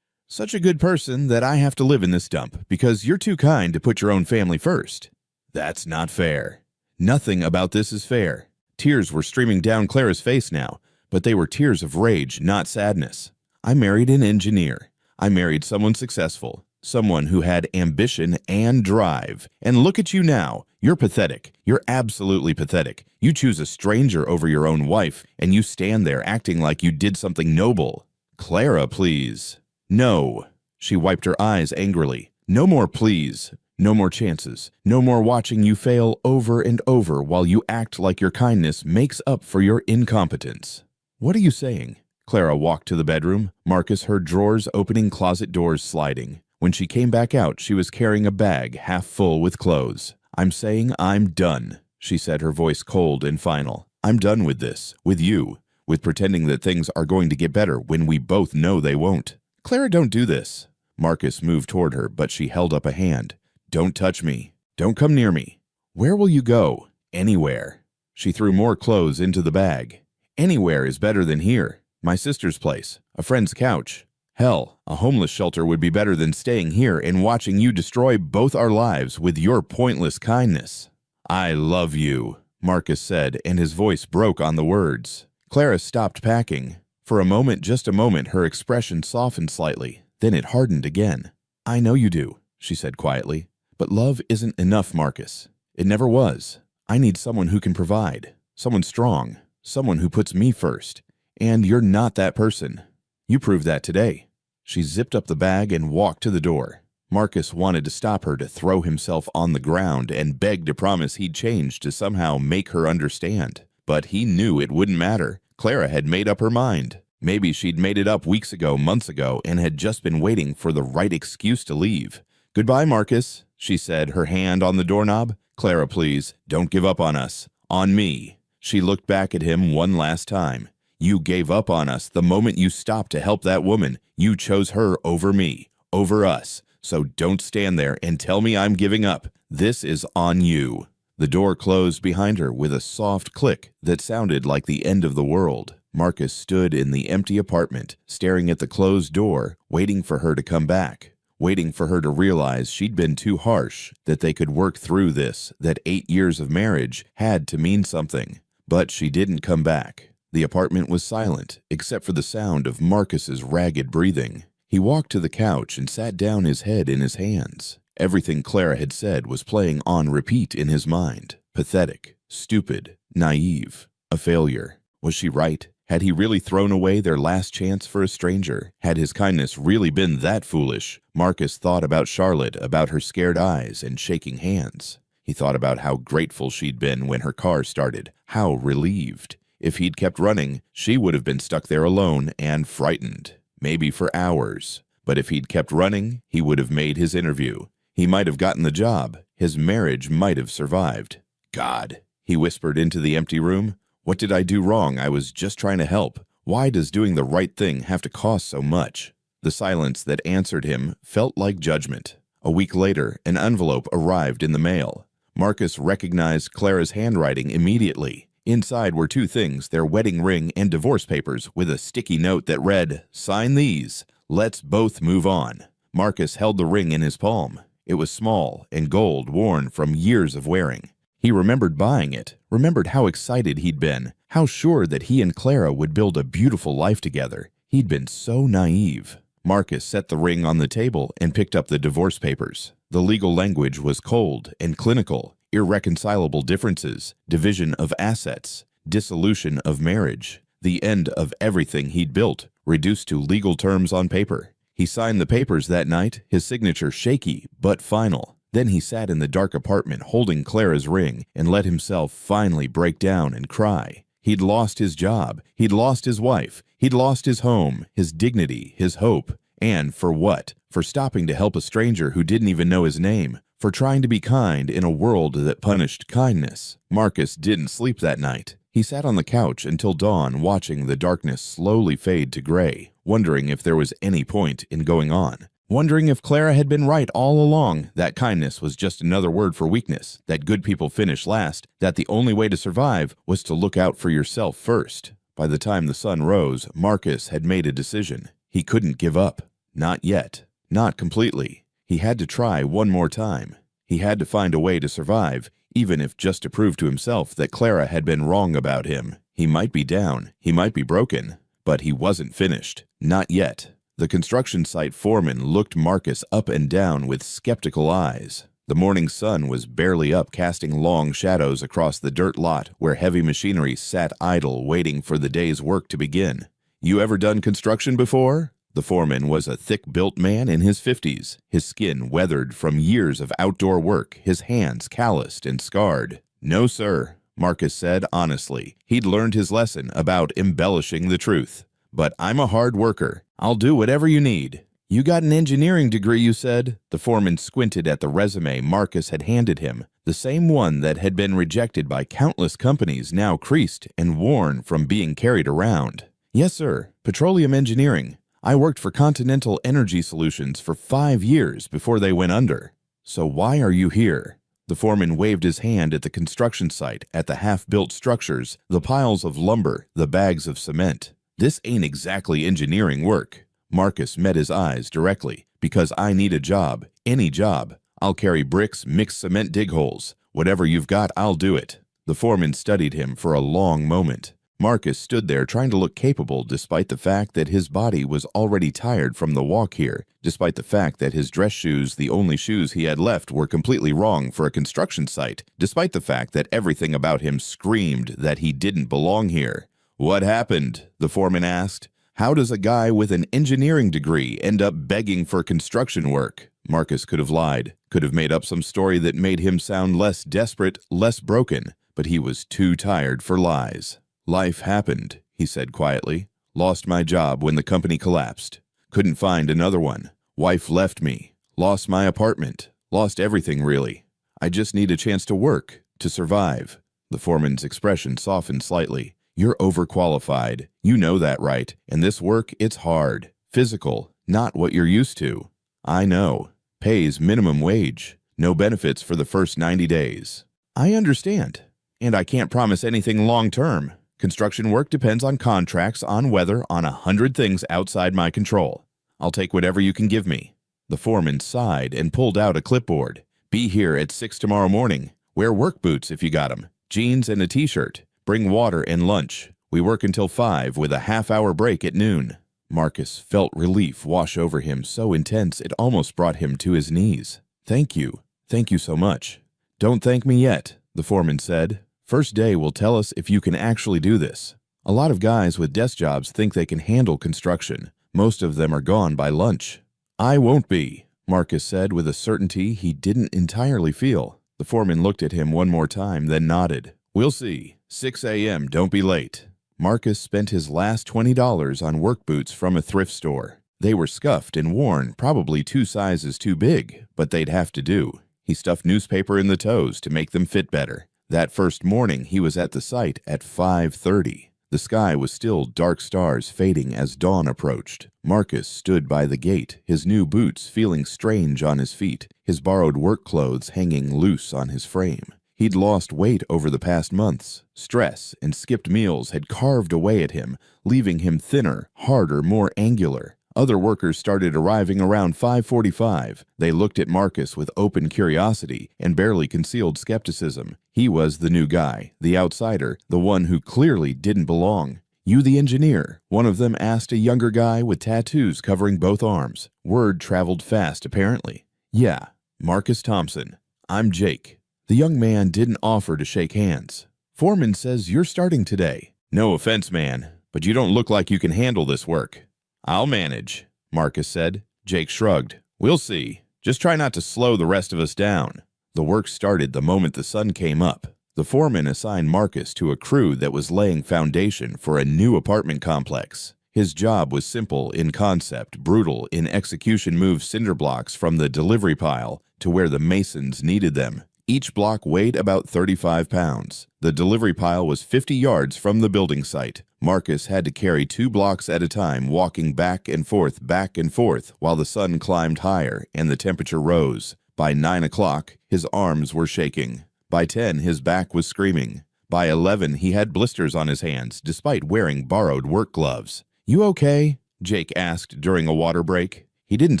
A: Such a good person that I have to live in this dump because you're too kind to put your own family first. That's not fair. Nothing about this is fair." Tears were streaming down Clara's face now, but they were tears of rage, not sadness. "I married an engineer. I married someone successful, someone who had ambition and drive. And look at you now. You're pathetic. You're absolutely pathetic. You choose a stranger over your own wife, and you stand there acting like you did something noble." "Clara, please." "No." She wiped her eyes angrily. "No more please. No more chances. No more watching you fail over and over while you act like your kindness makes up for your incompetence." "What are you saying?" Clara walked to the bedroom. Marcus heard drawers opening, closet doors sliding. When she came back out, she was carrying a bag half full with clothes. "I'm saying I'm done," she said, her voice cold and final. "I'm done with this, with you, with pretending that things are going to get better when we both know they won't." "Clara, don't do this." Marcus moved toward her, but she held up a hand. "Don't touch me. Don't come near me." "Where will you go?" "Anywhere." She threw more clothes into the bag. "Anywhere is better than here. My sister's place, a friend's couch. Hell, a homeless shelter would be better than staying here and watching you destroy both our lives with your pointless kindness." "I love you," Marcus said, and his voice broke on the words. Clara stopped packing. For a moment, just a moment, her expression softened slightly. Then it hardened again. "I know you do," she said quietly. "But love isn't enough, Marcus. It never was. I need someone who can provide, someone strong, someone who puts me first. And you're not that person. You proved that today." She zipped up the bag and walked to the door. Marcus wanted to stop her, to throw himself on the ground and beg to promise he'd change, to somehow make her understand. But he knew it wouldn't matter. Clara had made up her mind. Maybe she'd made it up weeks ago, months ago, and had just been waiting for the right excuse to leave. "Goodbye, Marcus," she said, her hand on the doorknob. "Clara, please, don't give up on us. On me." She looked back at him one last time. "You gave up on us the moment you stopped to help that woman. You chose her over me, over us. So don't stand there and tell me I'm giving up. This is on you." The door closed behind her with a soft click that sounded like the end of the world. Marcus stood in the empty apartment, staring at the closed door, waiting for her to come back. Waiting for her to realize she'd been too harsh, that they could work through this, that 8 years of marriage had to mean something. But she didn't come back. The apartment was silent, except for the sound of Marcus's ragged breathing. He walked to the couch and sat down, his head in his hands. Everything Clara had said was playing on repeat in his mind. Pathetic, stupid, naive, a failure. Was she right? Had he really thrown away their last chance for a stranger? Had his kindness really been that foolish? Marcus thought about Charlotte, about her scared eyes and shaking hands. He thought about how grateful she'd been when her car started, how relieved. If he'd kept running, she would have been stuck there alone and frightened, maybe for hours. But if he'd kept running, he would have made his interview. He might have gotten the job. His marriage might have survived. "God," he whispered into the empty room. "What did I do wrong? I was just trying to help. Why does doing the right thing have to cost so much?" The silence that answered him felt like judgment. A week later, an envelope arrived in the mail. Marcus recognized Clara's handwriting immediately. Inside were 2 things, their wedding ring and divorce papers, with a sticky note that read, "Sign these. Let's both move on." Marcus held the ring in his palm. It was small and gold, worn from years of wearing. He remembered buying it, remembered how excited he'd been, how sure that he and Clara would build a beautiful life together. He'd been so naive. Marcus set the ring on the table and picked up the divorce papers. The legal language was cold and clinical. Irreconcilable differences, division of assets, dissolution of marriage, the end of everything he'd built, reduced to legal terms on paper. He signed the papers that night, his signature shaky but final. Then he sat in the dark apartment holding Clara's ring and let himself finally break down and cry. He'd lost his job, he'd lost his wife, he'd lost his home, his dignity, his hope. And for what? For stopping to help a stranger who didn't even know his name. For trying to be kind in a world that punished kindness. Marcus didn't sleep that night. He sat on the couch until dawn, watching the darkness slowly fade to gray, wondering if there was any point in going on. wondering if Clara had been right all along, that kindness was just another word for weakness, that good people finish last, that the only way to survive was to look out for yourself first. By the time the sun rose, Marcus had made a decision. He couldn't give up. Not yet. Not completely. He had to try one more time. He had to find a way to survive, even if just to prove to himself that Clara had been wrong about him. He might be down, he might be broken, but he wasn't finished. Not yet. The construction site foreman looked Marcus up and down with skeptical eyes. The morning sun was barely up, casting long shadows across the dirt lot where heavy machinery sat idle waiting for the day's work to begin. "You ever done construction before?" The foreman was a thick-built man in his 50s, his skin weathered from years of outdoor work, his hands calloused and scarred. "No, sir," Marcus said honestly. He'd learned his lesson about embellishing the truth. "But I'm a hard worker. I'll do whatever you need." "You got an engineering degree, you said?" The foreman squinted at the resume Marcus had handed him, the same one that had been rejected by countless companies, now creased and worn from being carried around. "Yes, sir. Petroleum engineering. I worked for Continental Energy Solutions for 5 years before they went under." "So why are you here?" The foreman waved his hand at the construction site, at the half-built structures, the piles of lumber, the bags of cement. "This ain't exactly engineering work." Marcus met his eyes directly. "Because I need a job, any job. I'll carry bricks, mix cement, dig holes. Whatever you've got, I'll do it." The foreman studied him for a long moment. Marcus stood there trying to look capable despite the fact that his body was already tired from the walk here, despite the fact that his dress shoes, the only shoes he had left, were completely wrong for a construction site, despite the fact that everything about him screamed that he didn't belong here. "What happened?" the foreman asked. "How does a guy with an engineering degree end up begging for construction work?" Marcus could have lied, could have made up some story that made him sound less desperate, less broken, but he was too tired for lies. "Life happened," he said quietly. "Lost my job when the company collapsed. Couldn't find another one. Wife left me. Lost my apartment. Lost everything, really. I just need a chance to work, to survive." The foreman's expression softened slightly. "You're overqualified. You know that, right? And this work, it's hard. Physical. Not what you're used to." "I know. Pays minimum wage. No benefits for the first 90 days. "I understand. And I can't promise anything long-term. Construction work depends on contracts, on weather, on 100 things outside my control. I'll take whatever you can give me." The foreman sighed and pulled out a clipboard. "Be here at 6 tomorrow morning. Wear work boots if you got 'em. Jeans and a t-shirt. Bring water and lunch. We work until 5 with a half-hour break at noon." Marcus felt relief wash over him so intense it almost brought him to his knees. "Thank you. Thank you so much." "Don't thank me yet," the foreman said. "First day will tell us if you can actually do this. A lot of guys with desk jobs think they can handle construction. Most of them are gone by lunch." "I won't be," Marcus said with a certainty he didn't entirely feel. The foreman looked at him one more time, then nodded. "We'll see. 6 a.m., don't be late." Marcus spent his last $20 on work boots from a thrift store. They were scuffed and worn, probably 2 sizes too big, but they'd have to do. He stuffed newspaper in the toes to make them fit better. That first morning, he was at the site at 5:30. The sky was still dark stars fading as dawn approached. Marcus stood by the gate, his new boots feeling strange on his feet, his borrowed work clothes hanging loose on his frame. He'd lost weight over the past months. Stress and skipped meals had carved away at him, leaving him thinner, harder, more angular. Other workers started arriving around 5:45. They looked at Marcus with open curiosity and barely concealed skepticism. He was the new guy, the outsider, the one who clearly didn't belong. "You the engineer?" one of them asked a younger guy with tattoos covering both arms. Word traveled fast, apparently. "Yeah, Marcus Thompson. I'm Jake." The young man didn't offer to shake hands. "Foreman says you're starting today." "No offense, man, but you don't look like you can handle this work." "I'll manage," Marcus said. Jake shrugged. "We'll see. Just try not to slow the rest of us down." The work started the moment the sun came up. The foreman assigned Marcus to a crew that was laying foundation for a new apartment complex. His job was simple in concept, brutal in execution. Move cinder blocks from the delivery pile to where the masons needed them. Each block weighed about 35 pounds. The delivery pile was 50 yards from the building site. Marcus had to carry 2 blocks at a time, walking back and forth, while the sun climbed higher and the temperature rose. By 9 o'clock, his arms were shaking. By 10, his back was screaming. By 11, he had blisters on his hands, despite wearing borrowed work gloves. "You okay?" Jake asked during a water break. He didn't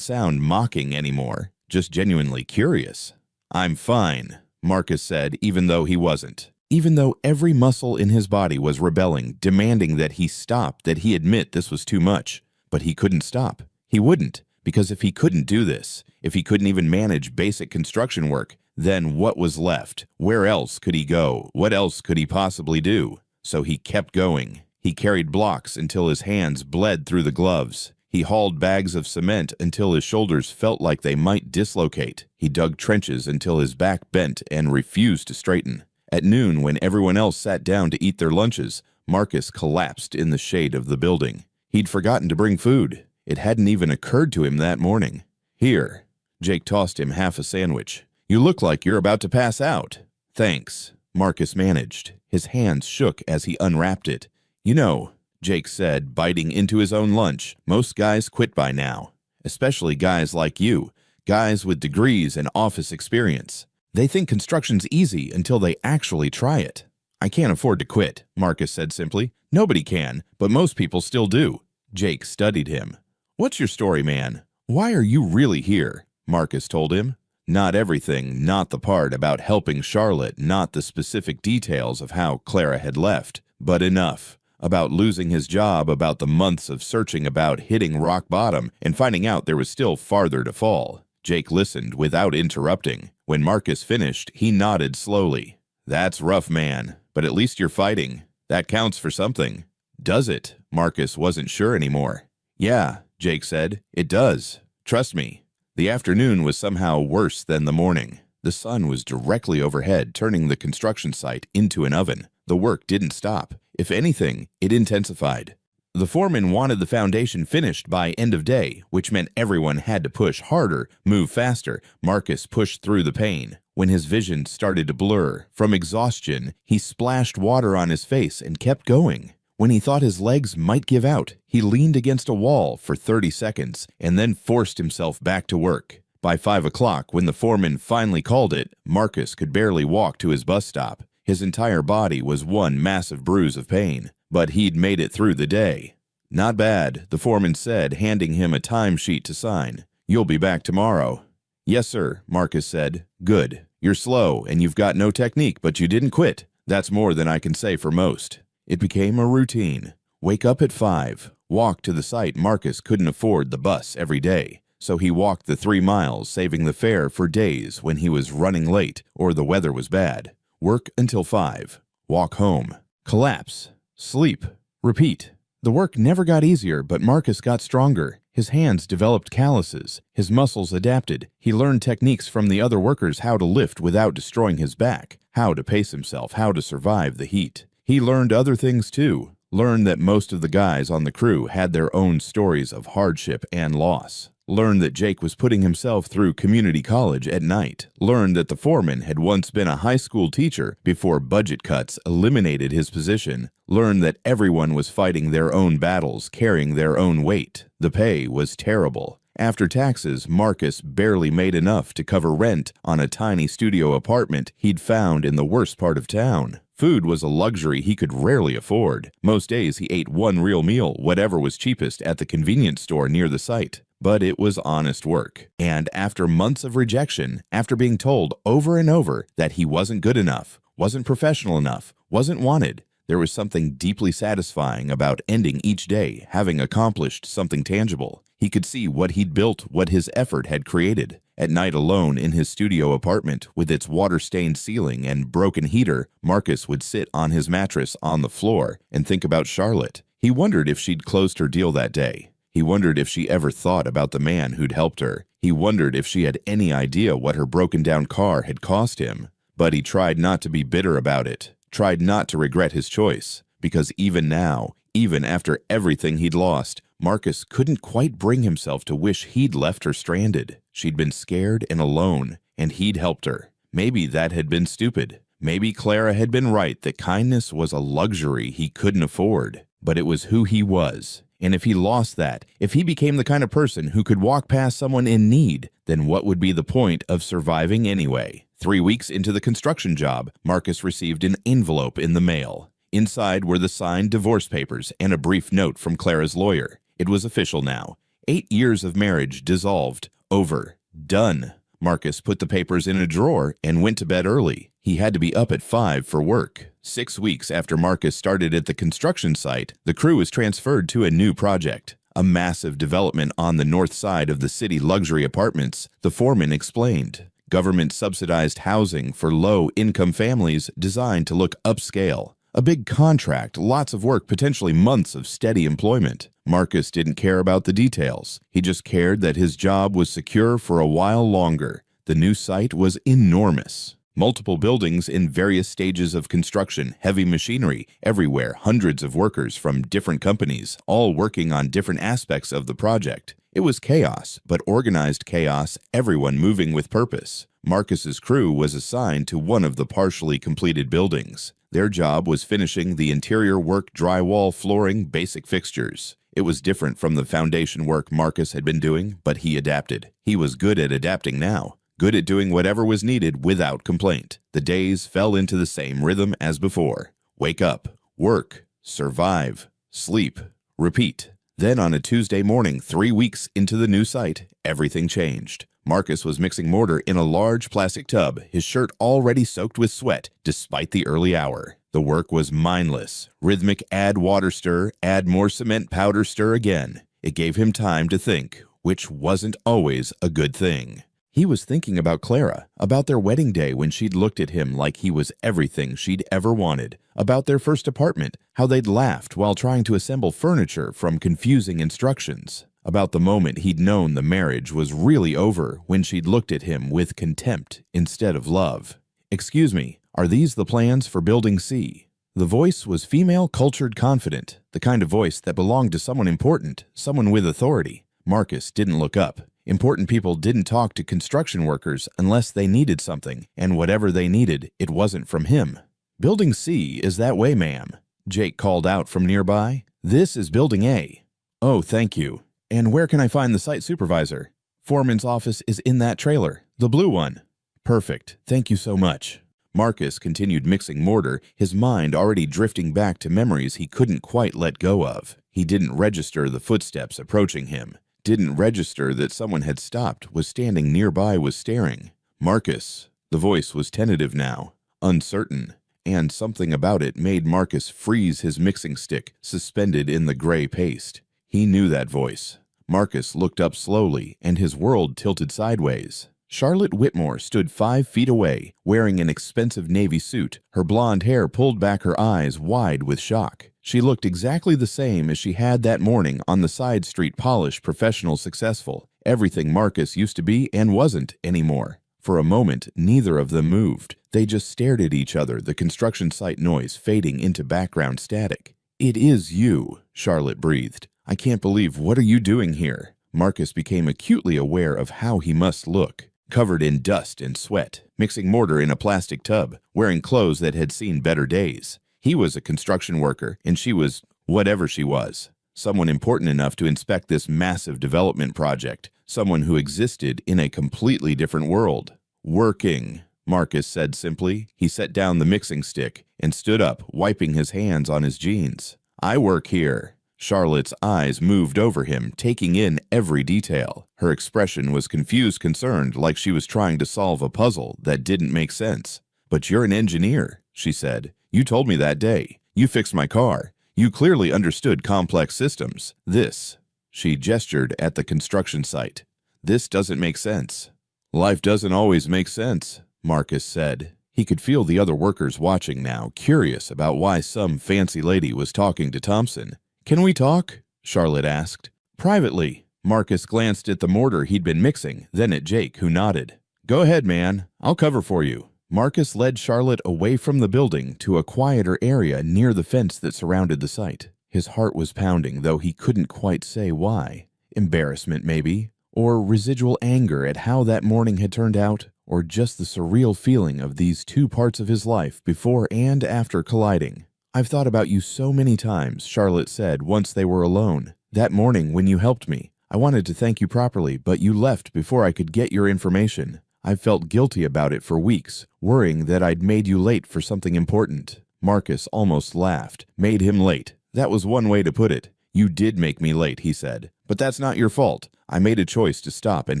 A: sound mocking anymore, just genuinely curious. "I'm fine," Marcus said, even though he wasn't. Even though every muscle in his body was rebelling, demanding that he stop, that he admit this was too much. But he couldn't stop. He wouldn't, because if he couldn't do this, if he couldn't even manage basic construction work, then what was left? Where else could he go? What else could he possibly do? So he kept going. He carried blocks until his hands bled through the gloves. He hauled bags of cement until his shoulders felt like they might dislocate. He dug trenches until his back bent and refused to straighten. At noon, when everyone else sat down to eat their lunches, Marcus collapsed in the shade of the building. He'd forgotten to bring food. It hadn't even occurred to him that morning. "Here." Jake tossed him half a sandwich. "You look like you're about to pass out." "Thanks," Marcus managed. His hands shook as he unwrapped it. "You know," Jake said, biting into his own lunch, "most guys quit by now. Especially guys like you, guys with degrees and office experience. They think construction's easy until they actually try it." "I can't afford to quit," Marcus said simply. "Nobody can, but most people still do." Jake studied him. "What's your story, man? Why are you really here?" Marcus told him. Not everything, not the part about helping Charlotte, not the specific details of how Clara had left, but enough. About losing his job, about the months of searching, about hitting rock bottom and finding out there was still farther to fall. Jake listened without interrupting. When Marcus finished, he nodded slowly. "That's rough, man, but at least you're fighting. That counts for something." "Does it?" Marcus wasn't sure anymore. "Yeah," Jake said, "it does. Trust me." The afternoon was somehow worse than the morning. The sun was directly overhead, turning the construction site into an oven. The work didn't stop. If anything, it intensified. The foreman wanted the foundation finished by end of day, which meant everyone had to push harder, move faster. Marcus pushed through the pain. When his vision started to blur from exhaustion, he splashed water on his face and kept going. When he thought his legs might give out, he leaned against a wall for 30 seconds and then forced himself back to work. By 5 o'clock, when the foreman finally called it, Marcus could barely walk to his bus stop. His entire body was one massive bruise of pain, but he'd made it through the day. "Not bad," the foreman said, handing him a timesheet to sign. "You'll be back tomorrow." "Yes, sir," Marcus said. "Good. You're slow and you've got no technique, but you didn't quit. That's more than I can say for most." It became a routine. Wake up at 5. Walk to the site. Marcus couldn't afford the bus every day, so he walked the 3 miles, saving the fare for days when he was running late or the weather was bad. Work until 5. Walk home. Collapse. Sleep. Repeat. The work never got easier, but Marcus got stronger. His hands developed calluses. His muscles adapted. He learned techniques from the other workers, how to lift without destroying his back, how to pace himself, how to survive the heat. He learned other things too. Learned that most of the guys on the crew had their own stories of hardship and loss. Learned that Jake was putting himself through community college at night. Learned that the foreman had once been a high school teacher before budget cuts eliminated his position. Learned that everyone was fighting their own battles, carrying their own weight. The pay was terrible. After taxes, Marcus barely made enough to cover rent on a tiny studio apartment he'd found in the worst part of town. Food was a luxury he could rarely afford. Most days he ate one real meal, whatever was cheapest, at the convenience store near the site. But it was honest work. And after months of rejection, after being told over and over that he wasn't good enough, wasn't professional enough, wasn't wanted, there was something deeply satisfying about ending each day having accomplished something tangible. He could see what he'd built, what his effort had created. At night alone in his studio apartment, with its water-stained ceiling and broken heater, Marcus would sit on his mattress on the floor and think about Charlotte. He wondered if she'd closed her deal that day. He wondered if she ever thought about the man who'd helped her. He wondered if she had any idea what her broken-down car had cost him. But he tried not to be bitter about it, tried not to regret his choice, because even now, even after everything he'd lost, Marcus couldn't quite bring himself to wish he'd left her stranded. She'd been scared and alone, and he'd helped her. Maybe that had been stupid. Maybe Clara had been right that kindness was a luxury he couldn't afford. but it was who he was. And if he lost that, if he became the kind of person who could walk past someone in need, then what would be the point of surviving anyway? 3 weeks into the construction job, Marcus received an envelope in the mail. Inside were the signed divorce papers and a brief note from Clara's lawyer. It was official now. 8 years of marriage dissolved. Over. Done. Marcus put the papers in a drawer and went to bed early. He had to be up at 5 for work. 6 weeks after Marcus started at the construction site, the crew was transferred to a new project. A massive development on the north side of the city luxury apartments, the foreman explained. Government-subsidized housing for low-income families designed to look upscale. A big contract, lots of work, potentially months of steady employment. Marcus didn't care about the details. He just cared that his job was secure for a while longer. The new site was enormous. Multiple buildings in various stages of construction, heavy machinery everywhere, hundreds of workers from different companies, all working on different aspects of the project. It was chaos, but organized chaos, everyone moving with purpose. Marcus's crew was assigned to one of the partially completed buildings. Their job was finishing the interior work, drywall, flooring, basic fixtures. It was different from the foundation work Marcus had been doing, but he adapted. He was good at adapting now, good at doing whatever was needed without complaint. The days fell into the same rhythm as before. Wake up, work, survive, sleep, repeat. Then on a Tuesday morning, 3 weeks into the new site, everything changed. Marcus was mixing mortar in a large plastic tub, his shirt already soaked with sweat, despite the early hour. The work was mindless. Rhythmic add water stir, add more cement powder stir again. It gave him time to think, which wasn't always a good thing. He was thinking about Clara, about their wedding day when she'd looked at him like he was everything she'd ever wanted, about their first apartment, how they'd laughed while trying to assemble furniture from confusing instructions, about the moment he'd known the marriage was really over when she'd looked at him with contempt instead of love. "Excuse me, are these the plans for Building C?" The voice was female, cultured, confident, the kind of voice that belonged to someone important, someone with authority. Marcus didn't look up. Important people didn't talk to construction workers unless they needed something, and whatever they needed, it wasn't from him. "Building C is that way, ma'am," Jake called out from nearby. "This is Building A." "Oh, thank you. And where can I find the site supervisor?" "Foreman's office is in that trailer, the blue one." "Perfect. Thank you so much." Marcus continued mixing mortar, his mind already drifting back to memories he couldn't quite let go of. He didn't register the footsteps approaching him. Didn't register that someone had stopped, was standing nearby, was staring. "Marcus." The voice was tentative now, uncertain, and something about it made Marcus freeze his mixing stick, suspended in the gray paste. He knew that voice. Marcus looked up slowly, and his world tilted sideways. Charlotte Whitmore stood 5 feet away, wearing an expensive navy suit, her blonde hair pulled back, her eyes wide with shock. She looked exactly the same as she had that morning on the side street, polished, professional, successful. Everything Marcus used to be and wasn't anymore. For a moment, neither of them moved. They just stared at each other, the construction site noise fading into background static. "It is you," Charlotte breathed. "I can't believe, what are you doing here?" Marcus became acutely aware of how he must look. Covered in dust and sweat, mixing mortar in a plastic tub, wearing clothes that had seen better days. He was a construction worker, and she was whatever she was. Someone important enough to inspect this massive development project. Someone who existed in a completely different world. "Working," Marcus said simply. He set down the mixing stick and stood up, wiping his hands on his jeans. "I work here." Charlotte's eyes moved over him, taking in every detail. Her expression was confused, concerned, like she was trying to solve a puzzle that didn't make sense. "But you're an engineer," she said. "You told me that day. You fixed my car. You clearly understood complex systems. This," she gestured at the construction site, "this doesn't make sense." "Life doesn't always make sense," Marcus said. He could feel the other workers watching now, curious about why some fancy lady was talking to Thompson. "Can we talk?" Charlotte asked. "Privately." Marcus glanced at the mortar he'd been mixing, then at Jake, who nodded. "Go ahead, man. I'll cover for you." Marcus led Charlotte away from the building to a quieter area near the fence that surrounded the site. His heart was pounding, though he couldn't quite say why. Embarrassment, maybe, or residual anger at how that morning had turned out, or just the surreal feeling of these two parts of his life before and after colliding. I've thought about you so many times, Charlotte said once they were alone. That morning when you helped me, I wanted to thank you properly, but you left before I could get your information. I've felt guilty about it for weeks, worrying that I'd made you late for something important. Marcus almost laughed. Made him late. That was one way to put it. You did make me late, he said. But that's not your fault. I made a choice to stop and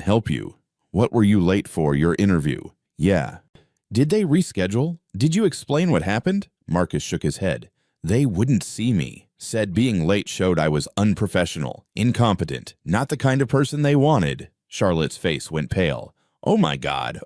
A: help you. What were you late for, your interview? Yeah. Did they reschedule? Did you explain what happened? Marcus shook his head. They wouldn't see me. Said being late showed I was unprofessional, incompetent, not the kind of person they wanted. Charlotte's face went pale. Oh my God,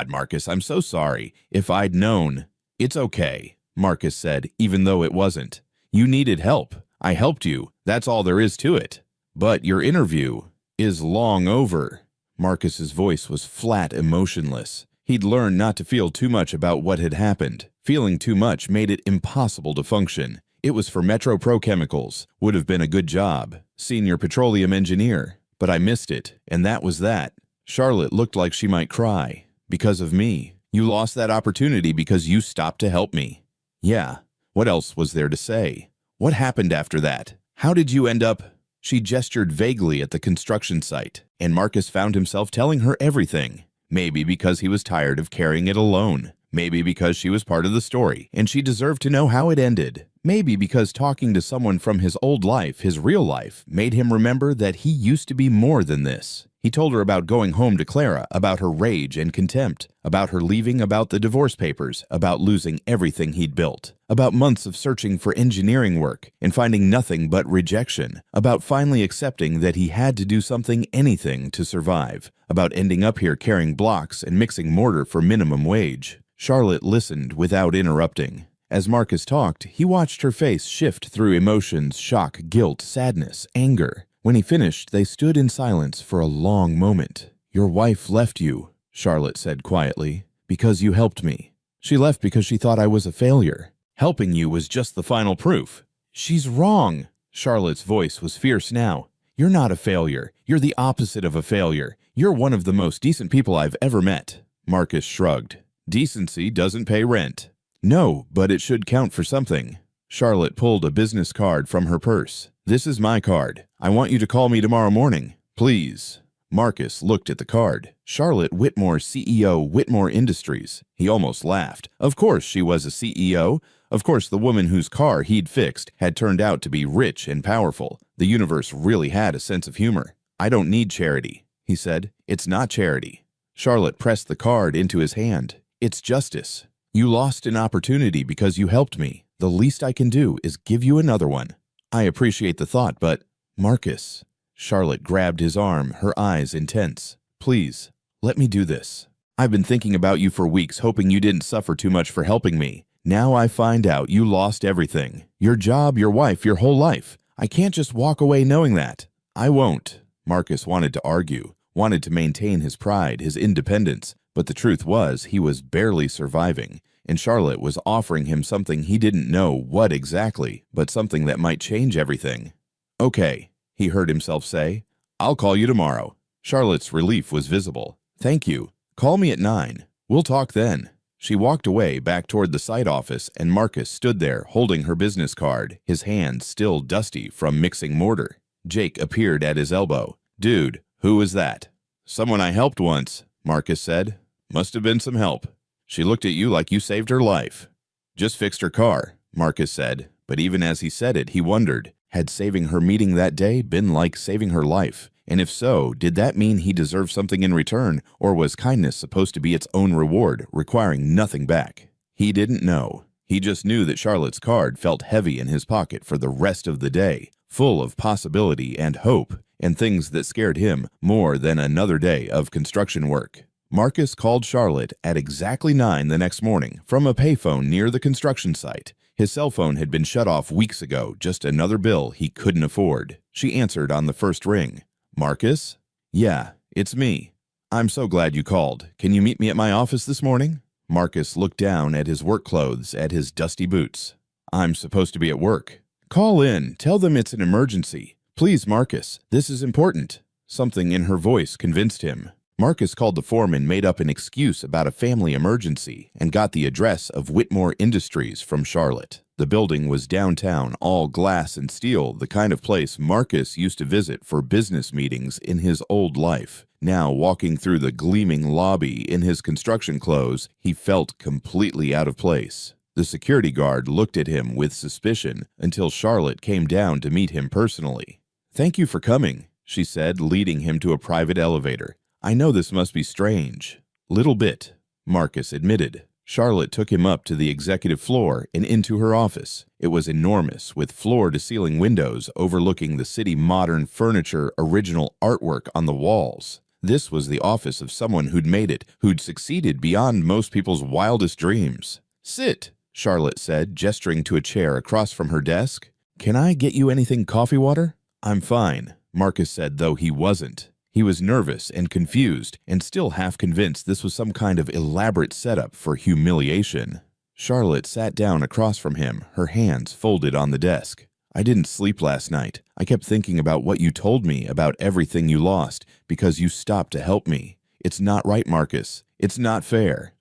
A: Marcus, I'm so sorry. If I'd known. It's okay, Marcus said, even though it wasn't. You needed help. I helped you. That's all there is to it. But your interview is long over. Marcus's voice was flat, emotionless. He'd learned not to feel too much about what had happened. Feeling too much made it impossible to function. It was for Metro Pro Chemicals. Would have been a good job. Senior petroleum engineer. But I missed it, and that was that. Charlotte looked like she might cry. Because of me. You lost that opportunity because you stopped to help me. Yeah. What else was there to say? What happened after that? How did you end up? She gestured vaguely at the construction site, and Marcus found himself telling her everything. Maybe because he was tired of carrying it alone. Maybe because she was part of the story, and she deserved to know how it ended. Maybe because talking to someone from his old life, his real life, made him remember that he used to be more than this. He told her about going home to Clara, about her rage and contempt, about her leaving, about the divorce papers, about losing everything he'd built, about months of searching for engineering work and finding nothing but rejection, about finally accepting that he had to do something, anything, to survive, about ending up here carrying blocks and mixing mortar for minimum wage. Charlotte listened without interrupting. As Marcus talked, he watched her face shift through emotions, shock, guilt, sadness, anger. When he finished, they stood in silence for a long moment. Your wife left you, Charlotte said quietly, because you helped me. She left because she thought I was a failure. Helping you was just the final proof. She's wrong. Charlotte's voice was fierce now. You're not a failure. You're the opposite of a failure. You're one of the most decent people I've ever met. Marcus shrugged. Decency doesn't pay rent. No, but it should count for something. Charlotte pulled a business card from her purse. This is my card. I want you to call me tomorrow morning. Please. Marcus looked at the card. Charlotte Whitmore, CEO, Whitmore Industries. He almost laughed. Of course she was a CEO. Of course the woman whose car he'd fixed had turned out to be rich and powerful. The universe really had a sense of humor. I don't need charity, he said. It's not charity. Charlotte pressed the card into his hand. It's justice. You lost an opportunity because you helped me. The least I can do is give you another one. I appreciate the thought, but... Marcus. Charlotte grabbed his arm, her eyes intense. Please, let me do this. I've been thinking about you for weeks, hoping you didn't suffer too much for helping me. Now I find out you lost everything. Your job, your wife, your whole life. I can't just walk away knowing that. I won't. Marcus wanted to argue, wanted to maintain his pride, his independence. But the truth was, he was barely surviving, and Charlotte was offering him something he didn't know what exactly, but something that might change everything. Okay, he heard himself say. I'll call you tomorrow. Charlotte's relief was visible. Thank you. Call me at 9. We'll talk then. She walked away back toward the site office, and Marcus stood there holding her business card, his hands still dusty from mixing mortar. Jake appeared at his elbow. Dude, who was that? Someone I helped once, Marcus said. Must have been some help. She looked at you like you saved her life. Just fixed her car, Marcus said, but even as he said it, he wondered, had saving her meeting that day been like saving her life? And if so, did that mean he deserved something in return, or was kindness supposed to be its own reward, requiring nothing back? He didn't know. He just knew that Charlotte's card felt heavy in his pocket for the rest of the day, full of possibility and hope, and things that scared him more than another day of construction work. Marcus called Charlotte at exactly 9 the next morning from a payphone near the construction site. His cell phone had been shut off weeks ago, just another bill he couldn't afford. She answered on the first ring. Marcus? Yeah, it's me. I'm so glad you called. Can you meet me at my office this morning? Marcus looked down at his work clothes, at his dusty boots. I'm supposed to be at work. Call in. Tell them it's an emergency. Please, Marcus, this is important. Something in her voice convinced him. Marcus called the foreman, made up an excuse about a family emergency, and got the address of Whitmore Industries from Charlotte. The building was downtown, all glass and steel, the kind of place Marcus used to visit for business meetings in his old life. Now, walking through the gleaming lobby in his construction clothes, he felt completely out of place. The security guard looked at him with suspicion until Charlotte came down to meet him personally. "Thank you for coming," she said, leading him to a private elevator. "I know this must be strange." "Little bit," Marcus admitted. Charlotte took him up to the executive floor and into her office. It was enormous, with floor-to-ceiling windows overlooking the city, modern furniture, original artwork on the walls. This was the office of someone who'd made it, who'd succeeded beyond most people's wildest dreams. "Sit," Charlotte said, gesturing to a chair across from her desk. "Can I get you anything, coffee, water?" "I'm fine," Marcus said, though he wasn't. He was nervous and confused, and still half convinced this was some kind of elaborate setup for humiliation. Charlotte sat down across from him, her hands folded on the desk. "I didn't sleep last night. I kept thinking about what you told me about everything you lost because you stopped to help me. It's not right, Marcus. It's not fair."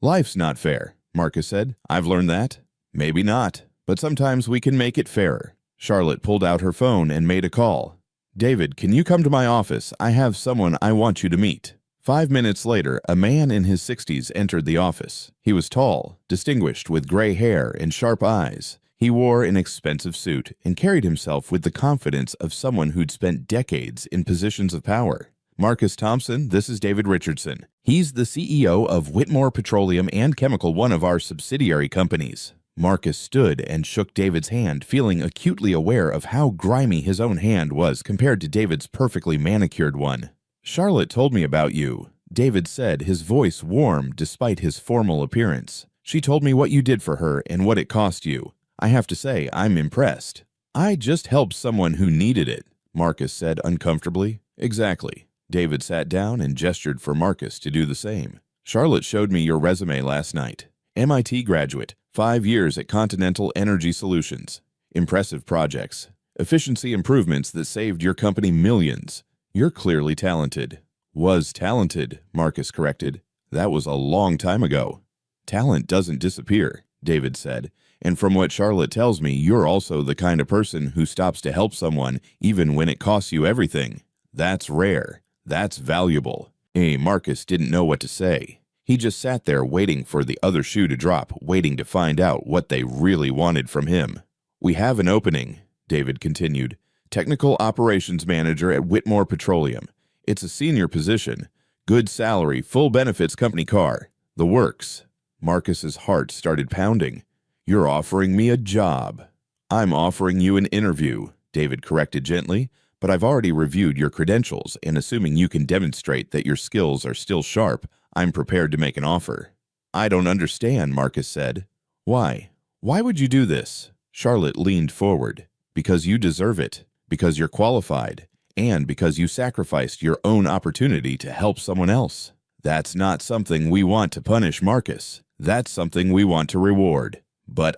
A: "Life's not fair," Marcus said. "I've learned that." "Maybe not, but sometimes we can make it fairer." Charlotte pulled out her phone and made a call. "David, can you come to my office? I have someone I want you to meet." 5 minutes later, a man in his 60s entered the office. He was tall, distinguished, with gray hair and sharp eyes. He wore an expensive suit and carried himself with the confidence of someone who'd spent decades in positions of power. "Marcus Thompson, this is David Richardson. He's the CEO of Whitmore Petroleum and Chemical, one of our subsidiary companies." Marcus stood and shook David's hand, feeling acutely aware of how grimy his own hand was compared to David's perfectly manicured one. "Charlotte told me about you," David said, his voice warm despite his formal appearance. "She told me what you did for her and what it cost you. I have to say, I'm impressed." "I just helped someone who needed it," Marcus said uncomfortably. "Exactly." David sat down and gestured for Marcus to do the same. "Charlotte showed me your resume last night. MIT graduate, 5 years at Continental Energy Solutions. Impressive projects. Efficiency improvements that saved your company millions. You're clearly talented." "Was talented," Marcus corrected. "That was a long time ago." "Talent doesn't disappear," David said. "And from what Charlotte tells me, you're also the kind of person who stops to help someone even when it costs you everything. That's rare. That's valuable." Marcus didn't know what to say. He just sat there waiting for the other shoe to drop, waiting to find out what they really wanted from him. "We have an opening," David continued. "Technical Operations Manager at Whitmore Petroleum. It's a senior position. Good salary, full benefits, company car. The works." Marcus's heart started pounding. "You're offering me a job." "I'm offering you an interview," David corrected gently. "But I've already reviewed your credentials, and assuming you can demonstrate that your skills are still sharp, I'm prepared to make an offer." "I don't understand," Marcus said. "Why? Why would you do this?" Charlotte leaned forward. "Because you deserve it, because you're qualified, and because you sacrificed your own opportunity to help someone else. That's not something we want to punish, Marcus. That's something we want to reward. But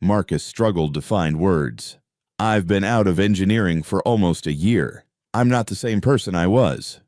A: Marcus struggled to find words. "I've been out of engineering for almost a year. I'm not the same person I was."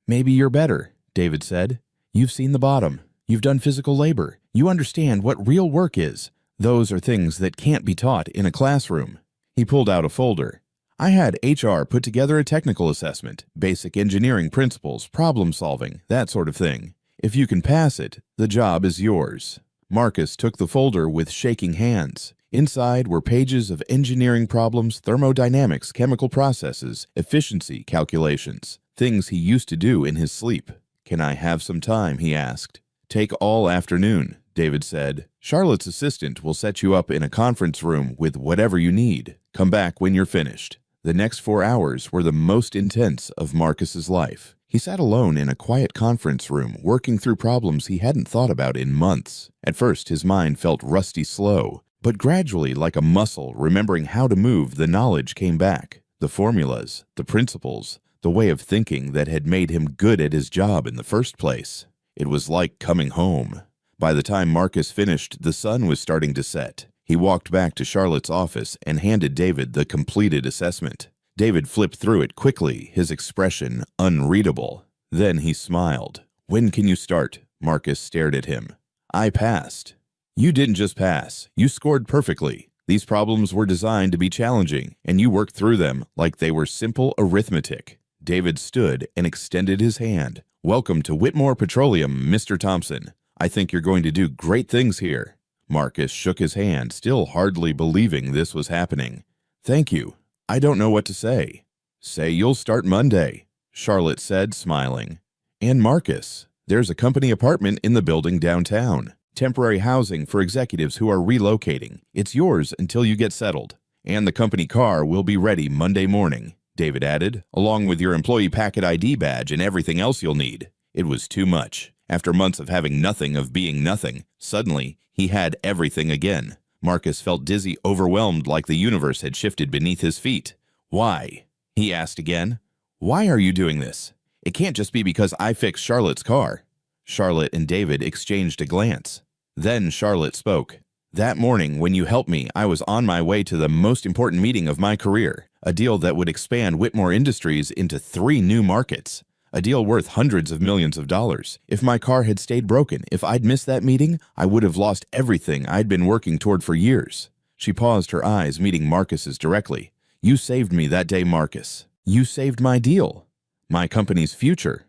A: "Maybe you're better," David said. "You've seen the bottom. You've done physical labor. You understand what real work is. Those are things that can't be taught in a classroom." He pulled out a folder. "I had HR put together a technical assessment, basic engineering principles, problem solving, that sort of thing. If you can pass it, the job is yours." Marcus took the folder with shaking hands. Inside were pages of engineering problems, thermodynamics, chemical processes, efficiency calculations, things he used to do in his sleep. "Can I have some time?" he asked. "Take all afternoon," David said. "Charlotte's assistant will set you up in a conference room with whatever you need. Come back when you're finished." The next 4 hours were the most intense of Marcus's life. He sat alone in a quiet conference room, working through problems he hadn't thought about in months. At first, his mind felt rusty slow, but gradually, like a muscle, remembering how to move, the knowledge came back. The formulas, the principles, the way of thinking that had made him good at his job in the first place. It was like coming home. By the time Marcus finished, the sun was starting to set. He walked back to Charlotte's office and handed David the completed assessment. David flipped through it quickly, his expression unreadable. Then he smiled. "When can you start?" Marcus stared at him. "I passed." "You didn't just pass. You scored perfectly. These problems were designed to be challenging, and you worked through them like they were simple arithmetic." David stood and extended his hand. "Welcome to Whitmore Petroleum, Mr. Thompson. I think you're going to do great things here." Marcus shook his hand, still hardly believing this was happening. "Thank you. I don't know what to say." "Say you'll start Monday," Charlotte said, smiling. "And Marcus, there's a company apartment in the building downtown. Temporary housing for executives who are relocating. It's yours until you get settled. And the company car will be ready Monday morning," David added, "along with your employee packet ID badge and everything else you'll need." It was too much. After months of having nothing, of being nothing, suddenly he had everything again. Marcus felt dizzy, overwhelmed, like the universe had shifted beneath his feet. "Why?" he asked again. "Why are you doing this? It can't just be because I fixed Charlotte's car." Charlotte and David exchanged a glance. Then Charlotte spoke. "That morning, when you helped me, I was on my way to the most important meeting of my career, a deal that would expand Whitmore Industries into 3 new markets. A deal worth hundreds of millions of dollars. If my car had stayed broken, if I'd missed that meeting, I would have lost everything I'd been working toward for years." She paused, her eyes meeting Marcus's directly. "You saved me that day, Marcus. You saved my deal, my company's future,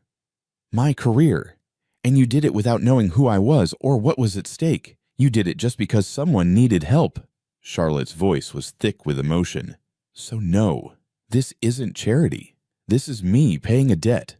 A: my career. And you did it without knowing who I was or what was at stake. You did it just because someone needed help." Charlotte's voice was thick with emotion. "So no, this isn't charity. This is me paying a debt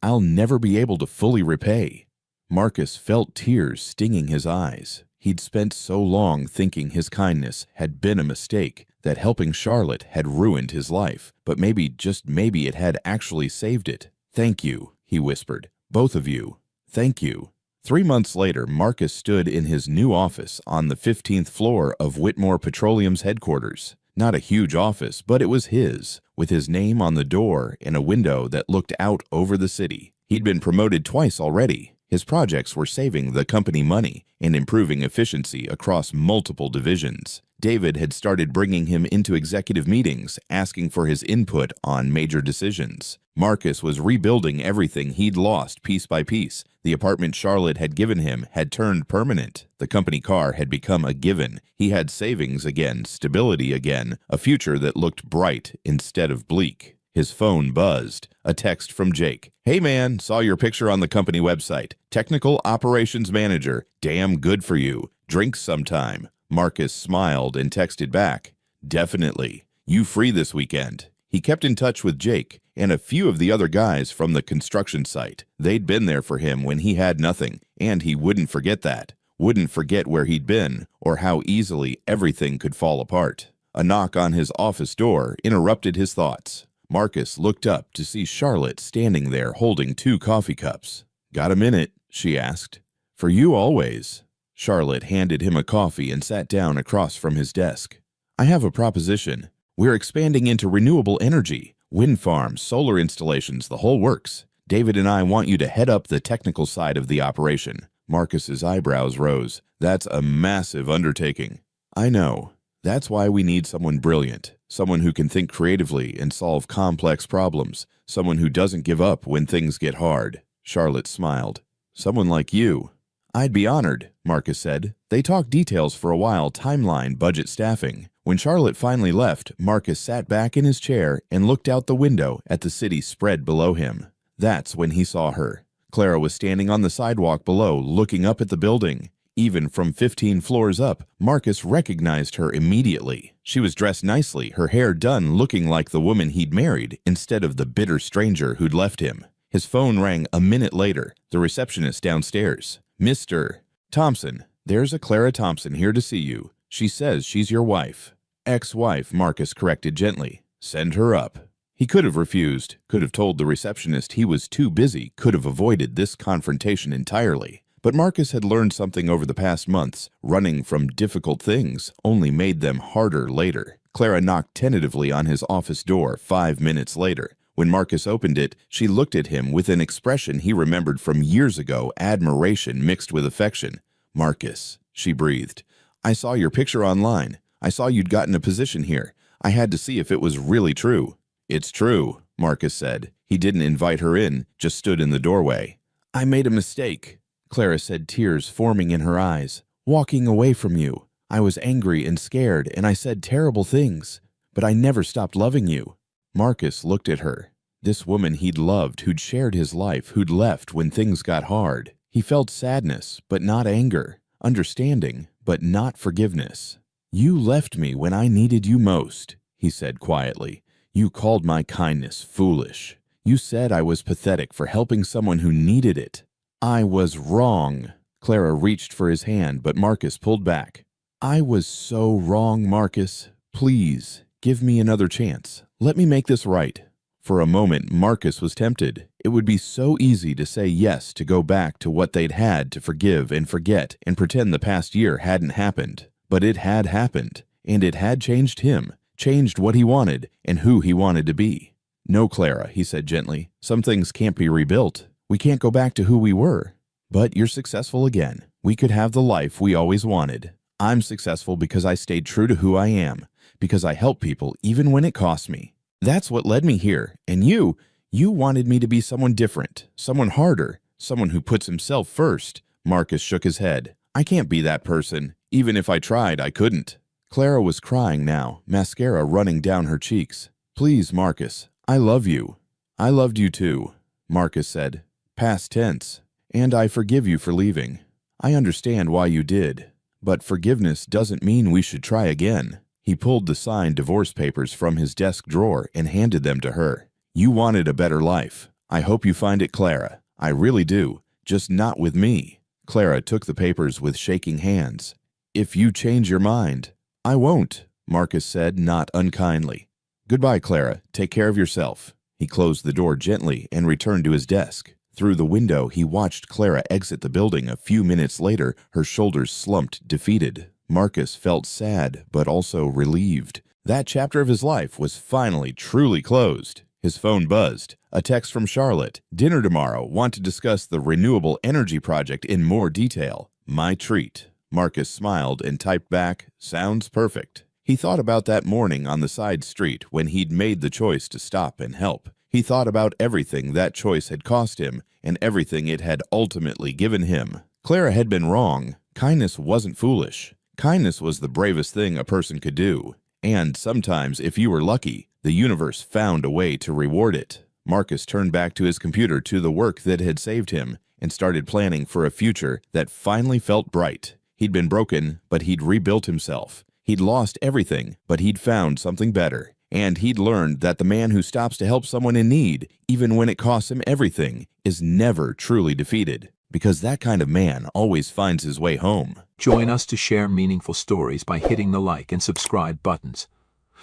A: I'll never be able to fully repay." Marcus felt tears stinging his eyes. He'd spent so long thinking his kindness had been a mistake, that helping Charlotte had ruined his life, but maybe, just maybe, it had actually saved it. "Thank you," he whispered. "Both of you. Thank you." 3 months later, Marcus stood in his new office on the 15th floor of Whitmore Petroleum's headquarters. Not a huge office, but it was his, with his name on the door and a window that looked out over the city. He'd been promoted twice already. His projects were saving the company money and improving efficiency across multiple divisions. David had started bringing him into executive meetings, asking for his input on major decisions. Marcus was rebuilding everything he'd lost piece by piece. The apartment Charlotte had given him had turned permanent. The company car had become a given. He had savings again, stability again, a future that looked bright instead of bleak. His phone buzzed. A text from Jake. "Hey man, saw your picture on the company website. Technical Operations Manager. Damn good for you. Drinks sometime." Marcus smiled and texted back, "Definitely. You free this weekend?" He kept in touch with Jake and a few of the other guys from the construction site. They'd been there for him when he had nothing, and he wouldn't forget that. Wouldn't forget where he'd been or how easily everything could fall apart. A knock on his office door interrupted his thoughts. Marcus looked up to see Charlotte standing there holding 2 coffee cups. "Got a minute?" she asked. "For you always." Charlotte handed him a coffee and sat down across from his desk. "I have a proposition. We're expanding into renewable energy, wind farms, solar installations, the whole works. David and I want you to head up the technical side of the operation." Marcus's eyebrows rose. "That's a massive undertaking." "I know. That's why we need someone brilliant, someone who can think creatively and solve complex problems, someone who doesn't give up when things get hard." Charlotte smiled. "Someone like you." "I'd be honored," Marcus said. They talked details for a while, timeline, budget, staffing. When Charlotte finally left, Marcus sat back in his chair and looked out the window at the city spread below him. That's when he saw her. Clara was standing on the sidewalk below, looking up at the building. Even from 15 floors up, Marcus recognized her immediately. She was dressed nicely, her hair done, looking like the woman he'd married instead of the bitter stranger who'd left him. His phone rang a minute later, the receptionist downstairs. "Mr. Thompson, there's a Clara Thompson here to see you. She says she's your wife." "Ex-wife," Marcus corrected gently. "Send her up." He could have refused, could have told the receptionist he was too busy, could have avoided this confrontation entirely. But Marcus had learned something over the past months. Running from difficult things only made them harder later. Clara knocked tentatively on his office door 5 minutes later. When Marcus opened it, she looked at him with an expression he remembered from years ago, admiration mixed with affection. "Marcus," she breathed, "I saw your picture online. I saw you'd gotten a position here. I had to see if it was really true." "It's true," Marcus said. He didn't invite her in, just stood in the doorway. "I made a mistake," Clara said, tears forming in her eyes. "Walking away from you. I was angry and scared, and I said terrible things. But I never stopped loving you." Marcus looked at her. This woman he'd loved, who'd shared his life, who'd left when things got hard. He felt sadness, but not anger. Understanding, but not forgiveness. "You left me when I needed you most," he said quietly. "You called my kindness foolish. You said I was pathetic for helping someone who needed it. I was wrong." Clara reached for his hand, but Marcus pulled back. "I was so wrong, Marcus. Please, give me another chance. Let me make this right." For a moment, Marcus was tempted. It would be so easy to say yes, to go back to what they'd had, to forgive and forget and pretend the past year hadn't happened. But it had happened, and it had changed him, changed what he wanted and who he wanted to be. "No, Clara," he said gently. "Some things can't be rebuilt. We can't go back to who we were. But you're successful again. We could have the life we always wanted. I'm successful because I stayed true to who I am, because I help people even when it costs me. That's what led me here. And you wanted me to be someone different, someone harder, someone who puts himself first." Marcus shook his head. "I can't be that person. Even if I tried, I couldn't." Clara was crying now, mascara running down her cheeks. "Please, Marcus, I love you." "I loved you too," Marcus said. Past tense. "And I forgive you for leaving. I understand why you did. But forgiveness doesn't mean we should try again." He pulled the signed divorce papers from his desk drawer and handed them to her. "You wanted a better life. I hope you find it, Clara. I really do. Just not with me." Clara took the papers with shaking hands. "If you change your mind." "I won't," Marcus said, not unkindly. "Goodbye, Clara. Take care of yourself." He closed the door gently and returned to his desk. Through the window, he watched Clara exit the building. A few minutes later, her shoulders slumped, defeated. Marcus felt sad, but also relieved. That chapter of his life was finally truly closed. His phone buzzed. A text from Charlotte. "Dinner tomorrow. Want to discuss the renewable energy project in more detail. My treat." Marcus smiled and typed back, "Sounds perfect." He thought about that morning on the side street when he'd made the choice to stop and help. He thought about everything that choice had cost him and everything it had ultimately given him. Clara had been wrong. Kindness wasn't foolish. Kindness was the bravest thing a person could do. And sometimes, if you were lucky, the universe found a way to reward it. Marcus turned back to his computer, to the work that had saved him, and started planning for a future that finally felt bright. He'd been broken, but he'd rebuilt himself. He'd lost everything, but he'd found something better. And he'd learned that the man who stops to help someone in need, even when it costs him everything, is never truly defeated. Because that kind of man always finds his way home.
B: Join us to share meaningful stories by hitting the like and subscribe buttons.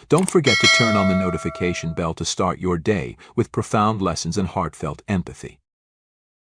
B: Don't forget to turn on the notification bell to start your day with profound lessons and heartfelt empathy.